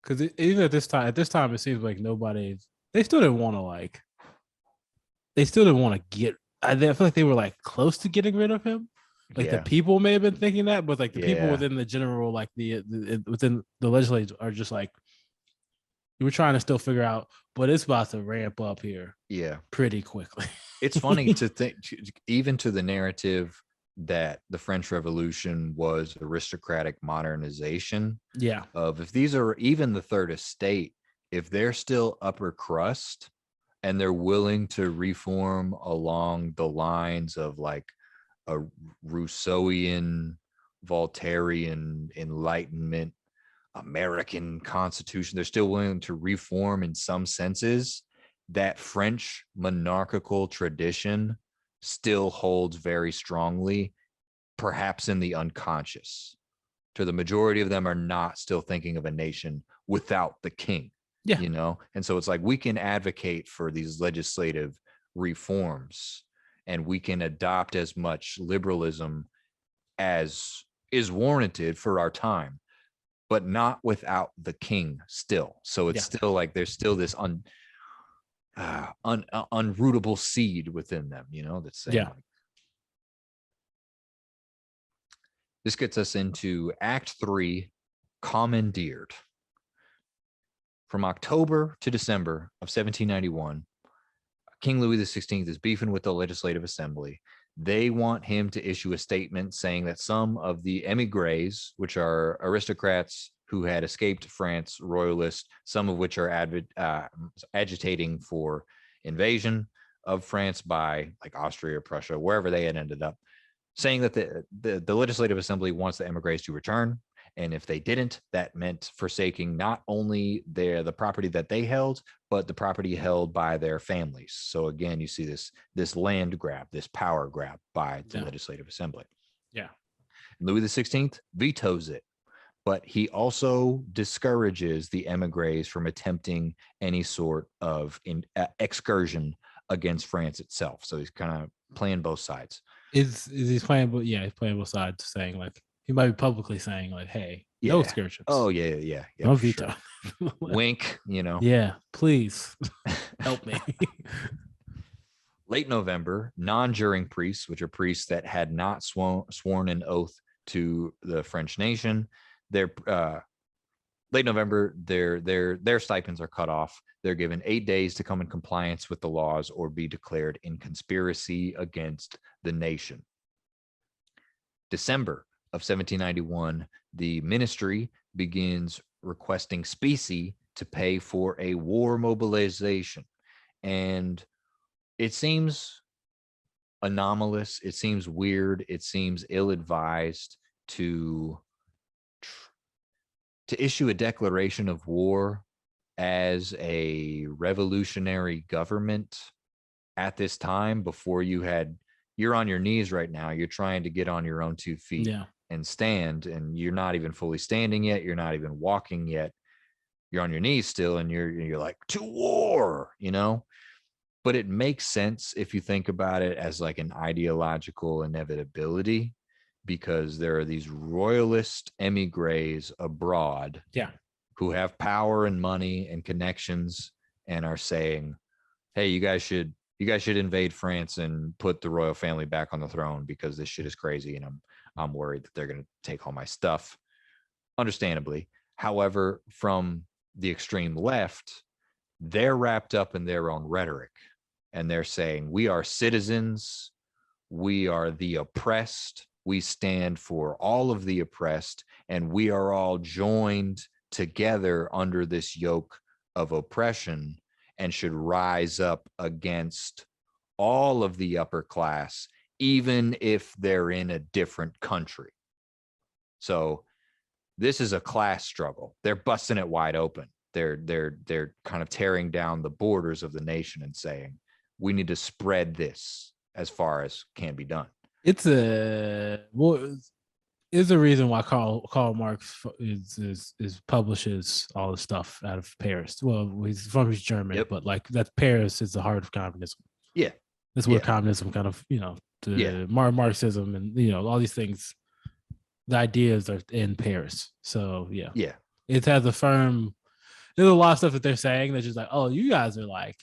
because even at this time, it seems like they still didn't want to get. I feel like they were like close to getting rid of him. Like the people may have been thinking that, but like the people within the general, like within the legislature are just like, we're trying to still figure out, but it's about to ramp up here. Yeah, pretty quickly. It's funny to think, even to the narrative that the French Revolution was aristocratic modernization. Yeah. Of if these are even the third estate, if they're still upper crust and they're willing to reform along the lines of like a Rousseauian, Voltairean Enlightenment, American Constitution, they're still willing to reform in some senses. That French monarchical tradition still holds very strongly, perhaps in the unconscious. To the majority of them are not still thinking of a nation without the king. Yeah. You know, and so it's like we can advocate for these legislative reforms and we can adopt as much liberalism as is warranted for our time, but not without the king still. So it's still like there's still this unrootable seed within them, you know, that's saying like, this gets us into Act 3, Commandeered. From October to December of 1791, King Louis XVI is beefing with the Legislative Assembly. They want him to issue a statement saying that some of the émigrés, which are aristocrats who had escaped France, royalists, some of which are agitating for invasion of France by like Austria or Prussia, wherever they had ended up, saying that the Legislative Assembly wants the émigrés to return. And if they didn't, that meant forsaking not only the property that they held, but the property held by their families. So again, you see this land grab, this power grab by the Legislative Assembly. Yeah. Louis XVI vetoes it, but he also discourages the émigrés from attempting any sort of excursion against France itself. So he's kind of playing both sides. Is he's playing? He's playing both sides, saying like he might be publicly saying like, "Hey, no excursions." Oh yeah. No veto. Sure. Wink, you know. Yeah, please help me. Late November, non-juring priests, which are priests that had not sworn an oath to the French nation, their late November, their stipends are cut off. They're given 8 days to come in compliance with the laws or be declared in conspiracy against the nation. December of 1791, the ministry begins requesting specie to pay for a war mobilization. And it seems anomalous. It seems weird. It seems ill-advised to issue a declaration of war as a revolutionary government at this time before you're on your knees right now. You're trying to get on your own 2 feet and stand, and you're not even fully standing yet. You're not even walking yet. You're on your knees still, and you're like, to war, you know? But it makes sense if you think about it as like an ideological inevitability, because there are these royalist émigrés abroad who have power and money and connections and are saying, hey, you guys should invade France and put the royal family back on the throne because this shit is crazy and I'm worried that they're going to take all my stuff. Understandably. However, from the extreme left, they're wrapped up in their own rhetoric and they're saying, we are citizens, we are the oppressed, we stand for all of the oppressed, and we are all joined together under this yoke of oppression and should rise up against all of the upper class even if they're in a different country. So this is a class struggle. They're busting it wide open. They're kind of tearing down the borders of the nation and saying, we need to spread this as far as can be done. It's a is a reason why Karl Marx is publishes all the stuff out of Paris. Well, he's German, Yep. but like that Paris is the heart of communism. Yeah, that's where communism kind of Marxism and all these things. The ideas are in Paris, so yeah, it has a firm. There's a lot of stuff that they're saying that's just like, oh, you guys are like,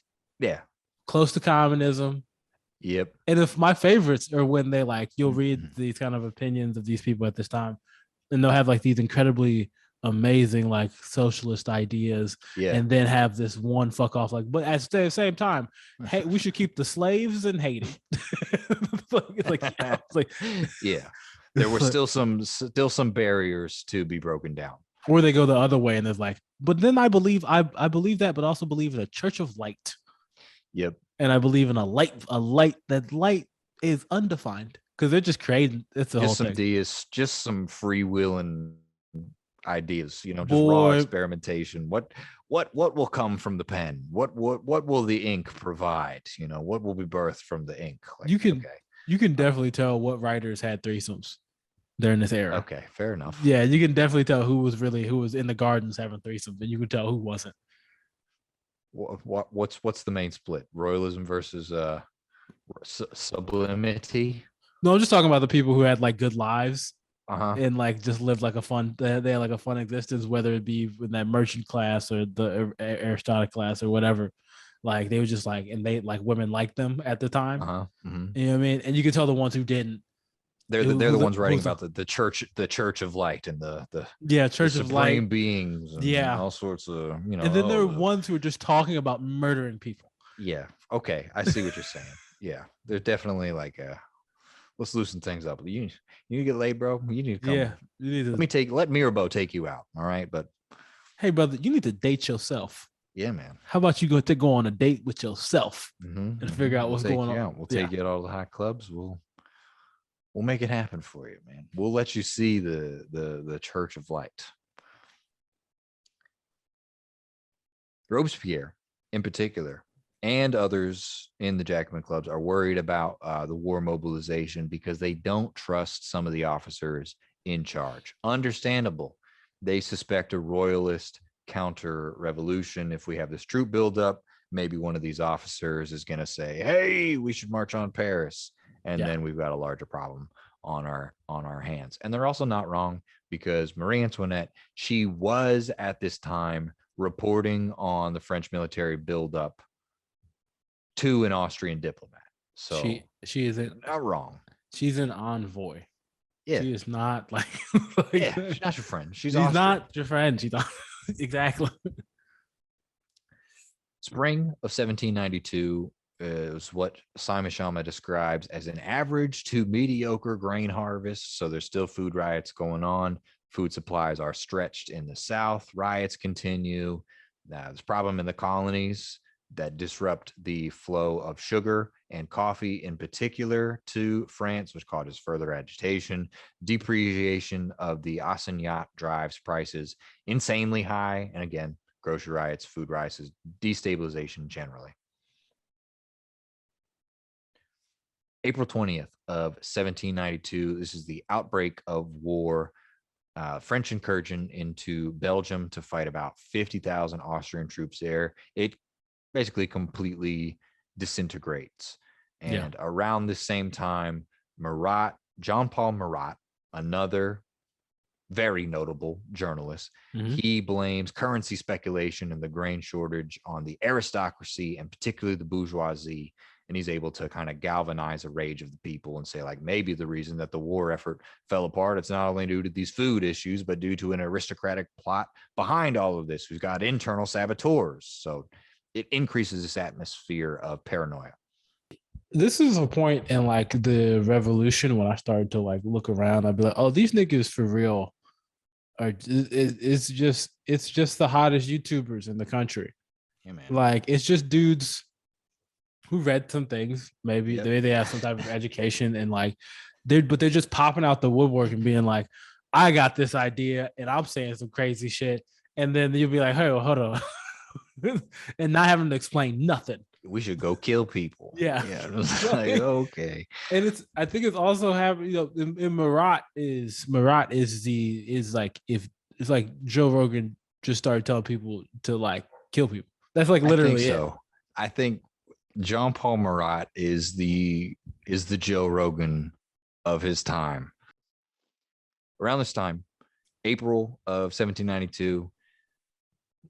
close to communism. Yep. And if my favorites are when they like, you'll read these kind of opinions of these people at this time, and they'll have like these incredibly amazing like socialist ideas, and then have this one fuck off like, but at the same time, hey, we should keep the slaves in Haiti. There were still some barriers to be broken down. Or they go the other way and there's like, but then I believe that, but also believe in a church of light. Yep. And I believe in a light that light is undefined because they're just creating. It's the whole thing. Just some freewheeling ideas, just raw experimentation. What will come from the pen? What will the ink provide? What will be birthed from the ink? Like, you can definitely tell what writers had threesomes during this era. Okay, fair enough. Yeah, you can definitely tell who was in the gardens having threesomes, and you can tell who wasn't. What's the main split? Royalism versus sublimity? No, I'm just talking about the people who had like good lives and like just lived like they had like a fun existence, whether it be in that merchant class or the aristocratic class or whatever. Like they were just like, and they like women liked them at the time. You know what I mean? And you could tell the ones who didn't. They're the ones writing about the church of light and the church of light beings and all sorts of and then there are ones who are just talking about murdering people. Okay, I see what you're saying. They're definitely like let's loosen things up. You need to get laid, bro. You need to come. You need to let Mirabeau take you out. All right, but hey, brother, you need to date yourself. Yeah, man. How about you go on a date with yourself and figure out what's going on? We'll take you at all the hot clubs. We'll make it happen for you, man. We'll let you see the Church of Light. Robespierre, in particular, and others in the Jacobin clubs are worried about the war mobilization because they don't trust some of the officers in charge. Understandable. They suspect a royalist counter-revolution. If we have this troop buildup, maybe one of these officers is going to say, hey, we should march on Paris. And then we've got a larger problem on our hands. And they're also not wrong because Marie Antoinette, she was at this time reporting on the French military buildup to an Austrian diplomat. So she isn't not wrong. She's an envoy. Yeah. She is not like she's not your friend. She's not your friend. She's not exactly. Spring of 1792 is what Simon Schama describes as an average to mediocre grain harvest. So there's still food riots going on. Food supplies are stretched in the South. Riots continue. There's a problem in the colonies that disrupt the flow of sugar and coffee in particular to France, which causes further agitation. Depreciation of the assignat drives prices insanely high. And again, grocery riots, food riots, destabilization generally. April 20th of 1792, this is the outbreak of war. French incursion into Belgium to fight about 50,000 Austrian troops there. It basically completely disintegrates. And around the same time, Jean-Paul Marat, another very notable journalist, he blames currency speculation and the grain shortage on the aristocracy and particularly the bourgeoisie. And he's able to kind of galvanize a rage of the people and say, like, maybe the reason that the war effort fell apart, it's not only due to these food issues, but due to an aristocratic plot behind all of this who's got internal saboteurs. So it increases this atmosphere of paranoia. This is a point in like the revolution when I started to like look around. I'd be like, oh, these niggas for real are it's just the hottest YouTubers in the country. Yeah, man. Like it's just dudes who read some things. Maybe Yep. they have some type of education and like they're just popping out the woodwork and being like, I got this idea and I'm saying some crazy shit. And then you'll be like, hey, well, hold on. And not having to explain nothing. We should go kill people. Yeah. Yeah. It was like, okay. And I think it's also having, in Marat is like if it's like Joe Rogan just started telling people to like kill people. That's like literally I think so. I think John Paul Marat is the Joe Rogan of his time. Around this time, April of 1792,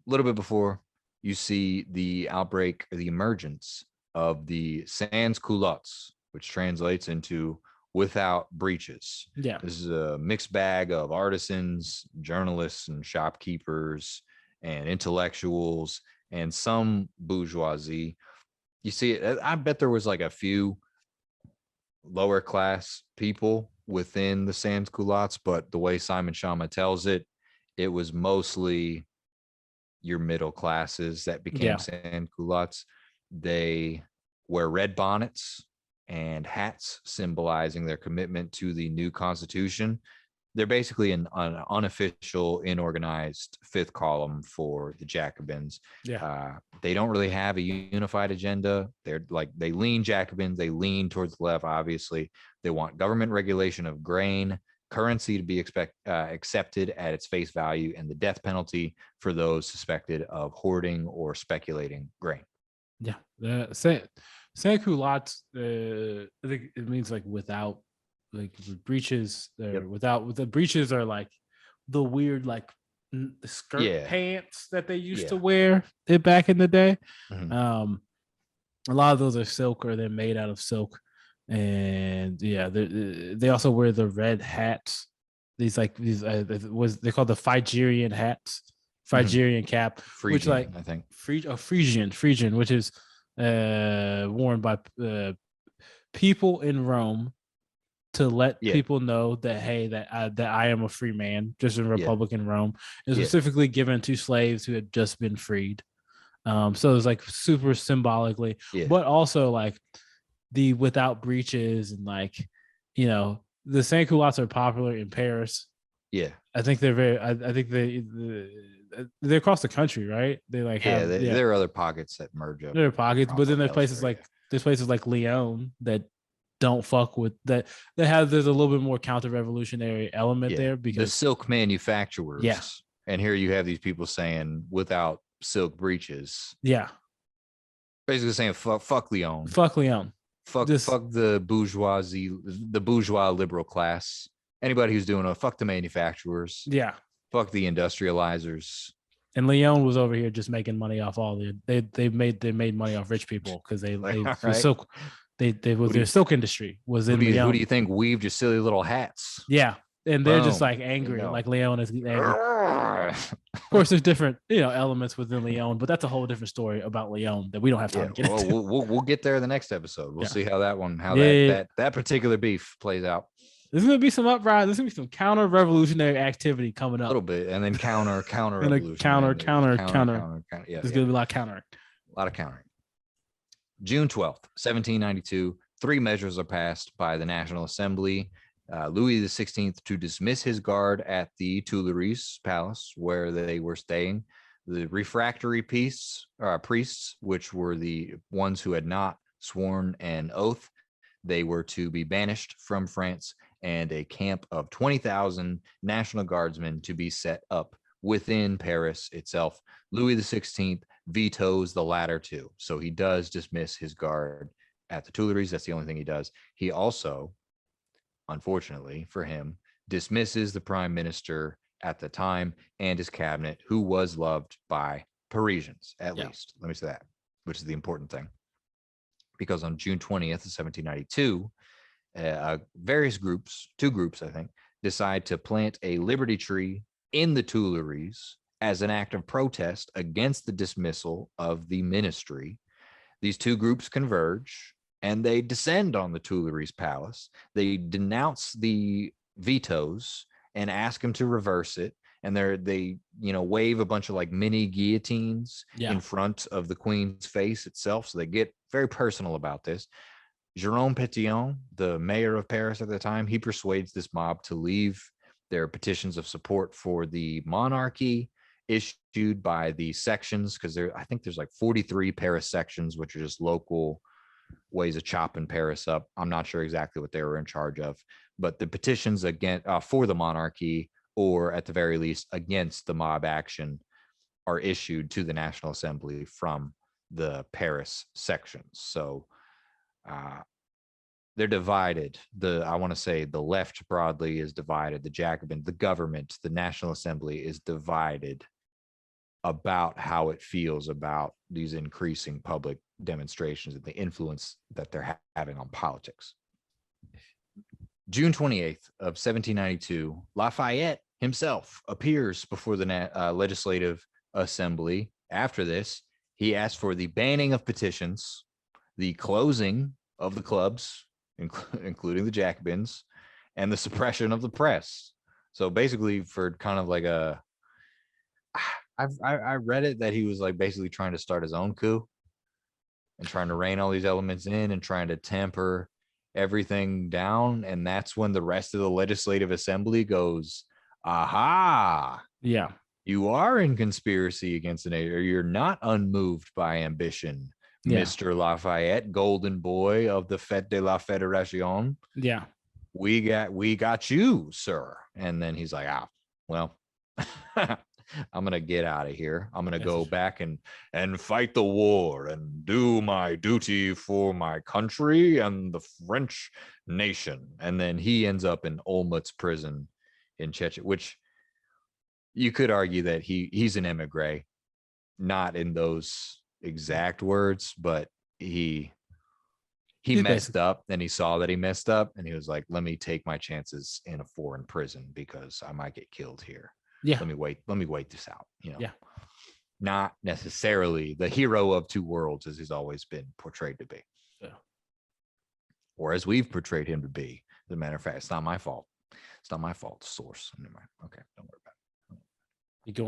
a little bit before, you see the outbreak, the emergence of the sans culottes, which translates into without breeches. Yeah. This is a mixed bag of artisans, journalists, and shopkeepers, and intellectuals, and some bourgeoisie. You see it. I bet there was like a few lower class people within the sans culottes, but the way Simon Schama tells it, it was mostly your middle classes that became sans culottes. They wear red bonnets and hats symbolizing their commitment to the new constitution. They're basically an unofficial, inorganized fifth column for the Jacobins. They don't really have a unified agenda. They lean Jacobins. They lean towards the left, obviously. They want government regulation of grain, currency to be accepted at its face value, and the death penalty for those suspected of hoarding or speculating grain. Yeah. Sans culottes, I think it means like without, like breeches. Without, with the breeches are like the weird like skirt pants that they used to wear back in the day. A lot of those are silk, or they're made out of silk. And they also wear the red hats. They called the Phrygian hats, Phrygian cap, Frisian, which like I think Frisian, which is worn by people in Rome to let people know that hey, that I am a free man, just in Republican Rome, and specifically given to slaves who had just been freed. So it's like super symbolically, but also like the without breeches and like, the sans culottes are popular in Paris. Yeah, I think they're very. I think they're across the country, right? They like there are other pockets that merge up. There are pockets, but then there's places like Lyon that don't fuck with that. There's a little bit more counter-revolutionary element there because the silk manufacturers. Yeah, and here you have these people saying without silk breeches. Yeah, basically saying fuck Lyon. Fuck Lyon. Fuck the bourgeoisie, the bourgeois liberal class. Anybody who's doing fuck the manufacturers. Yeah. Fuck the industrializers. And Lyon was over here just making money off all they made money off rich people because silk. Their silk industry was in Lyon. Who do you think weaved your silly little hats? Yeah. And they're just like angry, like Lyon is angry. Of course, there's different elements within Lyon, but that's a whole different story about Lyon that we don't have time to get into. We'll get there in the next episode. We'll see how that particular beef plays out. There's gonna be some uprising. There's gonna be some counter-revolutionary activity coming up. A little bit, and then counter revolution. Counter. Yeah, there's gonna be a lot of countering. A lot of countering. June 12th, 1792. 3 measures are passed by the National Assembly. Louis XVI to dismiss his guard at the Tuileries Palace where they were staying. The refractory priests, which were the ones who had not sworn an oath, they were to be banished from France, and a camp of 20,000 National Guardsmen to be set up within Paris itself. Louis XVI vetoes the latter two. So he does dismiss his guard at the Tuileries. That's the only thing he does. He also, unfortunately for him, dismisses the prime minister at the time and his cabinet, who was loved by Parisians, at least. Let me say that, which is the important thing. Because on June 20th, 1792, various groups, 2 groups, I think, decide to plant a liberty tree in the Tuileries as an act of protest against the dismissal of the ministry. These 2 groups converge and they descend on the Tuileries Palace. They denounce the vetoes and ask him to reverse it. and they wave a bunch of like mini guillotines in front of the queen's face itself. So they get very personal about this. Jérôme Pétion, the mayor of Paris at the time, he persuades this mob to leave their petitions of support for the monarchy issued by the sections, because I think there's like 43 Paris sections, which are just local ways of chopping Paris up. I'm not sure exactly what they were in charge of, but the petitions for the monarchy, or at the very least against the mob action, are issued to the National Assembly from the Paris sections. So they're divided. I want to say the left broadly is divided. The Jacobins, the government, the National Assembly is divided about how it feels about these increasing public demonstrations and the influence that they're having on politics. June 28th of 1792, Lafayette himself appears before the Legislative Assembly. After this, he asked for the banning of petitions, the closing of the clubs, including the Jacobins, and the suppression of the press. So basically, for kind of like I read it that he was like basically trying to start his own coup and trying to rein all these elements in and trying to temper everything down. And that's when the rest of the Legislative Assembly goes, aha, yeah, you are in conspiracy against an nation, or you're not unmoved by ambition, Mr. Lafayette, golden boy of the Fete De La Federation. Yeah. We got you, sir. And then he's like, well, I'm going to get out of here. I'm going to go back and fight the war and do my duty for my country and the French nation. And then he ends up in Olmutz prison in Chechnya, which you could argue that he's an emigre, not in those exact words, but he messed up, and he saw that he messed up, and he was like, let me take my chances in a foreign prison because I might get killed here. Yeah. Let me wait this out. Yeah. Not necessarily the hero of two worlds as he's always been portrayed to be. Yeah. Or as we've portrayed him to be. As a matter of fact, it's not my fault. It's not my fault. Source. Never mind. Okay. Don't worry about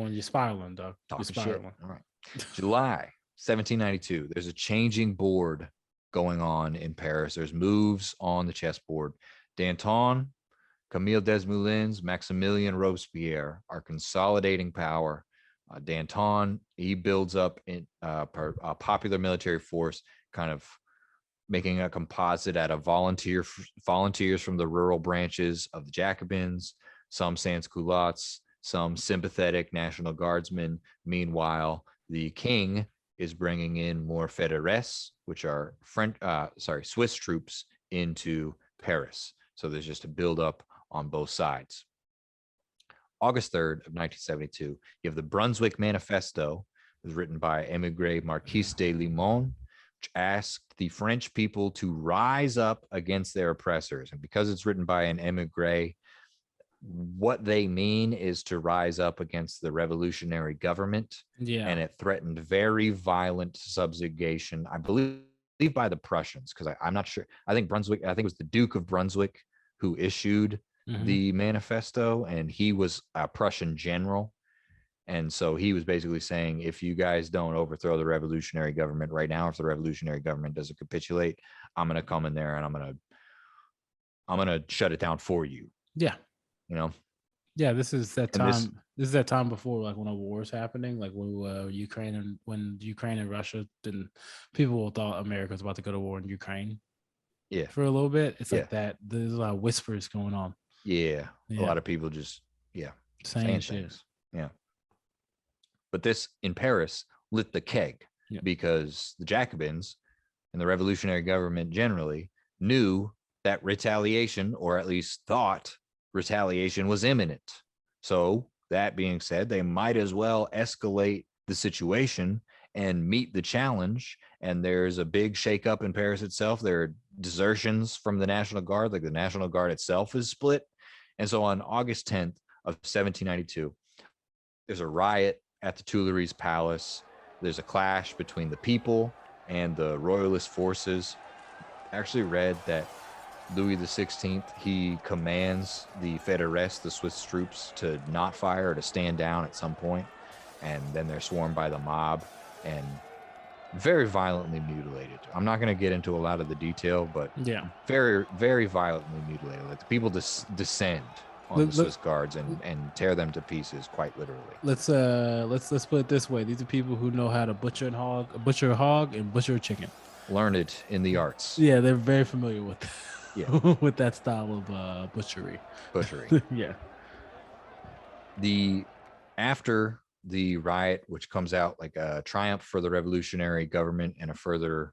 it. You're spiraling, Doug. You're spiraling. Shit. All right. July 1792. There's a changing board going on in Paris. There's moves on the chessboard. Danton, Camille Desmoulins, Maximilien Robespierre are consolidating power. Danton, he builds up a popular military force, kind of making a composite out of volunteers from the rural branches of the Jacobins, some sans-culottes, some sympathetic National Guardsmen. Meanwhile, the king is bringing in more fédérés, which are Swiss troops, into Paris. So there's just a buildup on both sides. August 3rd of 1972, you have the Brunswick Manifesto. It was written by Émigré Marquis de Limon, which asked the French people to rise up against their oppressors. And because it's written by an émigré, what they mean is to rise up against the revolutionary government. Yeah. And it threatened very violent subjugation, I believe, by the Prussians, because I'm not sure. I think it was the Duke of Brunswick who issued the manifesto, and he was a Prussian general. And so he was basically saying, if you guys don't overthrow the revolutionary government right now, if the revolutionary government doesn't capitulate, I'm going to come in there and I'm going to shut it down for you. Yeah. Yeah, this is that time. This is that time before, like, when a war is happening, like when Ukraine and Russia, then people thought America was about to go to war in Ukraine. Yeah, for a little bit. It's like that. There's a lot of whispers going on. Yeah, a lot of people just saying things. Yeah, but this in Paris lit the keg because the Jacobins and the revolutionary government generally knew that retaliation, or at least thought retaliation, was imminent. So that being said, they might as well escalate the situation and meet the challenge. And there's a big shakeup in Paris itself. There are desertions from the National Guard, like the National Guard itself is split. And so on August 10th of 1792, there's a riot at the Tuileries Palace. There's a clash between the people and the royalist forces. I actually read that Louis XVI, he commands the Federes, the Swiss troops, to not fire, to stand down at some point, and then they're swarmed by the mob and very violently mutilated. I'm not going to get into a lot of the detail, but Yeah. very, very violently mutilated. Like the people descend on the Swiss guards and tear them to pieces, quite literally. Let's put it this way: these are people who know how to butcher a hog, and butcher a chicken. Learned in the arts. Yeah, they're very familiar with Yeah. with that style of butchery. Yeah. After the riot, which comes out like a triumph for the revolutionary government and a further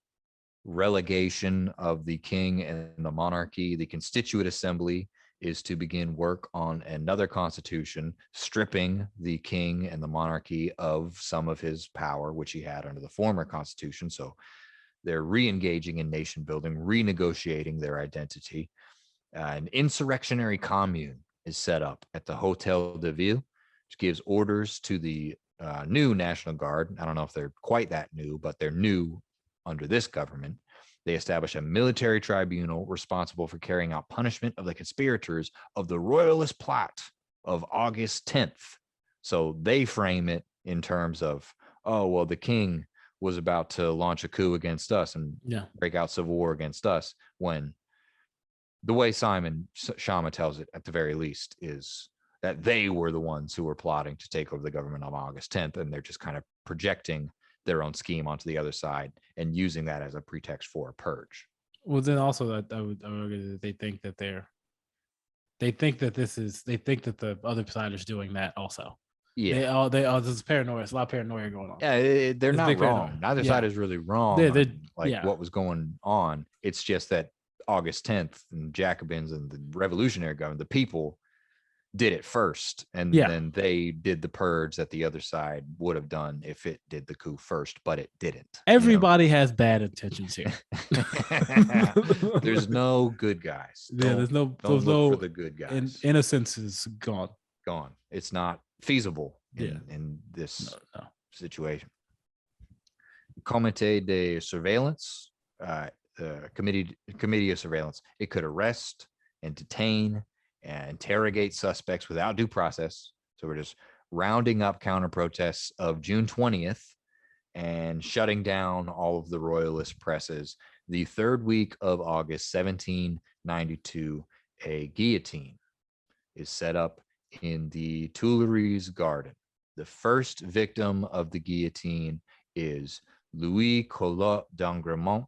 relegation of the king and the monarchy, the Constituent Assembly is to begin work on another constitution, stripping the king and the monarchy of some of his power, which he had under the former constitution. So they're re-engaging in nation building, renegotiating their identity. An insurrectionary commune is set up at the Hotel de Ville, which gives orders to the new National Guard. I don't know if they're quite that new, but they're new under this government. They establish a military tribunal responsible for carrying out punishment of the conspirators of the royalist plot of August 10th. So they frame it in terms of, oh, well, the king was about to launch a coup against us and break out civil war against us, when the way Simon Schama tells it, at the very least, is that they were the ones who were plotting to take over the government on August 10th, and they're just kind of projecting their own scheme onto the other side and using that as a pretext for a purge. Well, then also that I would argue that they think that they think that the other side is doing that also. Yeah, there's paranoia. There's a lot of paranoia going on. Yeah, they're not wrong. Neither side is really wrong. What was going on. It's just that August 10th and Jacobins and the revolutionary government, the people, did it first, and then they did the purge that the other side would have done if it did the coup first, but it didn't. Everybody has bad intentions here. There's no good guys. There's no for the good guys. Innocence is gone. It's not feasible in this situation. Comité de Surveillance, the committee of surveillance, it could arrest and detain and interrogate suspects without due process. So we're just rounding up counter protests of June 20th and shutting down all of the royalist presses. The third week of August 1792, a guillotine is set up in the Tuileries Garden. The first victim of the guillotine is Louis Culottes d'Angremont.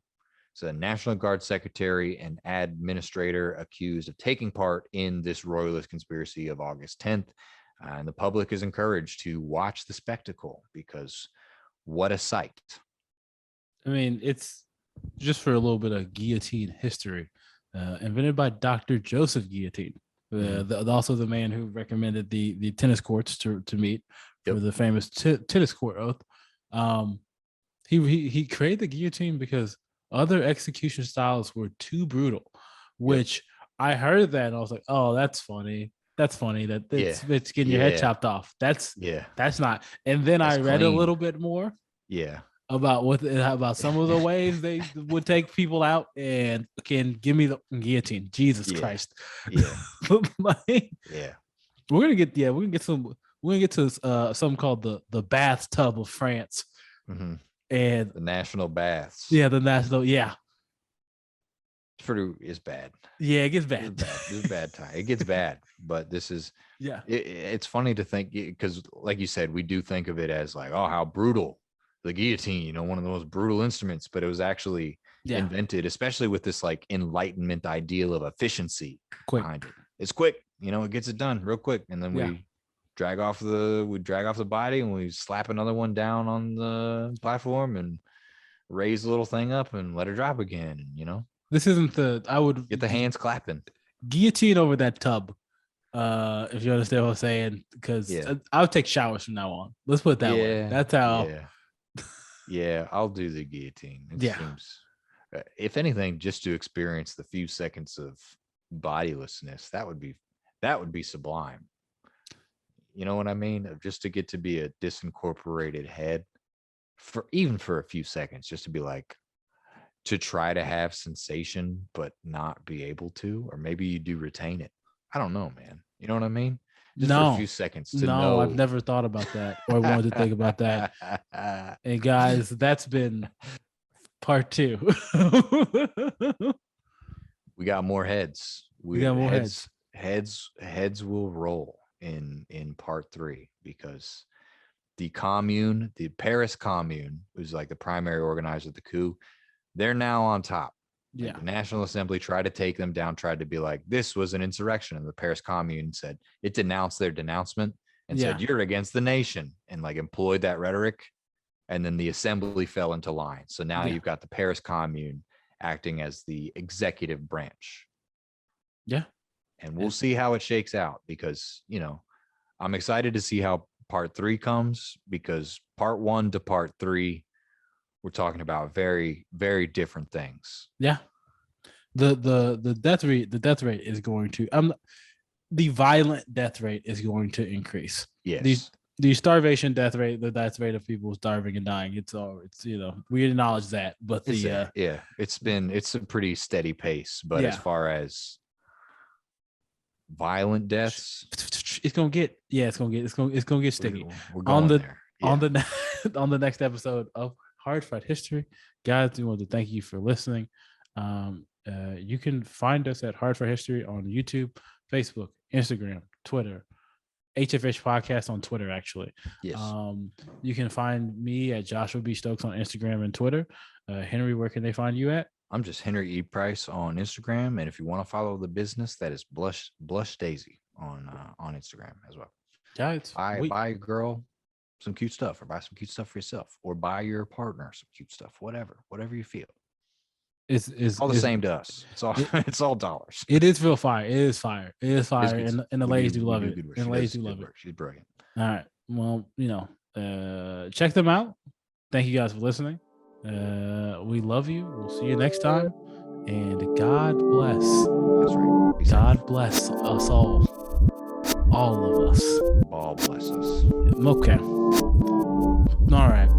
It's a National Guard secretary and administrator accused of taking part in this royalist conspiracy of August 10th. And the public is encouraged to watch the spectacle, because what a sight. I mean, it's just for a little bit of guillotine history. Invented by Dr. Joseph Guillotine, also the man who recommended the tennis courts to meet for the famous tennis court oath. He created the guillotine because other execution styles were too brutal, which I heard that and I was like, oh, that's funny. That's funny that it's getting your head chopped off. That's not. And then I read a little bit more. About some of the ways they would take people out, and can give me the guillotine. Jesus Christ. We're gonna get to something called the bathtub of France. Mm-hmm. And the national baths. The national. It's bad. It gets bad. It's bad time. It gets bad, but this is it's funny to think, because like you said, we do think of it as like, oh, how brutal, the guillotine, one of the most brutal instruments, but it was actually invented, especially with this like Enlightenment ideal of efficiency behind it. It's quick, it gets it done real quick, and then we drag off the body and we slap another one down on the platform and raise the little thing up and let it drop again. This isn't I would get the hands clapping. Guillotine over that tub. If you understand what I'm saying, because I'll take showers from now on. Let's put it that way. That's how. I'll do the guillotine. It seems, if anything, just to experience the few seconds of bodilessness, that would be sublime. You know what I mean? Just to get to be a disincorporated head for a few seconds, just to be like, to try to have sensation but not be able to, or maybe you do retain it. I don't know, man. You know what I mean? Just for a few seconds to know. I've never thought about that or wanted to think about that. And guys, that's been part 2. We got more heads. We got more heads. Heads will roll in part 3, because the commune, the Paris Commune, who's like the primary organizer of the coup, they're now on top. Yeah. Like the National Assembly tried to take them down, tried to be like, this was an insurrection. And the Paris Commune said, it denounced their denouncement and said, you're against the nation, and like employed that rhetoric. And then the assembly fell into line. So now you've got the Paris Commune acting as the executive branch. Yeah. And we'll see how it shakes out, because, I'm excited to see how part 3 comes, because part 1 to part 3, we're talking about very, very different things. Yeah. The death rate is going to the violent death rate is going to increase. Yes. The starvation death rate, the death rate of people starving and dying, it's we acknowledge that, but it's a pretty steady pace. But as far as violent deaths, it's gonna get sticky. We're going there. Yeah. On the next episode of Hard Fight History, guys, we want to thank you for listening. You can find us at Hard Fight History on YouTube, Facebook, Instagram, Twitter. HFH Podcast on Twitter, actually. Yes. You can find me at Joshua B. Stokes on Instagram and Twitter. Henry, where can they find you at? I'm just Henry E. Price on Instagram. And if you want to follow the business, that is Blush Daisy on Instagram as well. Yeah, buy a girl some cute stuff, or buy some cute stuff for yourself, or buy your partner some cute stuff, whatever you feel. It's all the same to us. It's all dollars. It is real fire. It is fire. And the ladies do love it. And ladies do love it. She's brilliant. All right. Well, check them out. Thank you guys for listening. We love you. We'll see you next time. And God bless. That's right. God bless us all. All of us. All bless us. Okay. All right.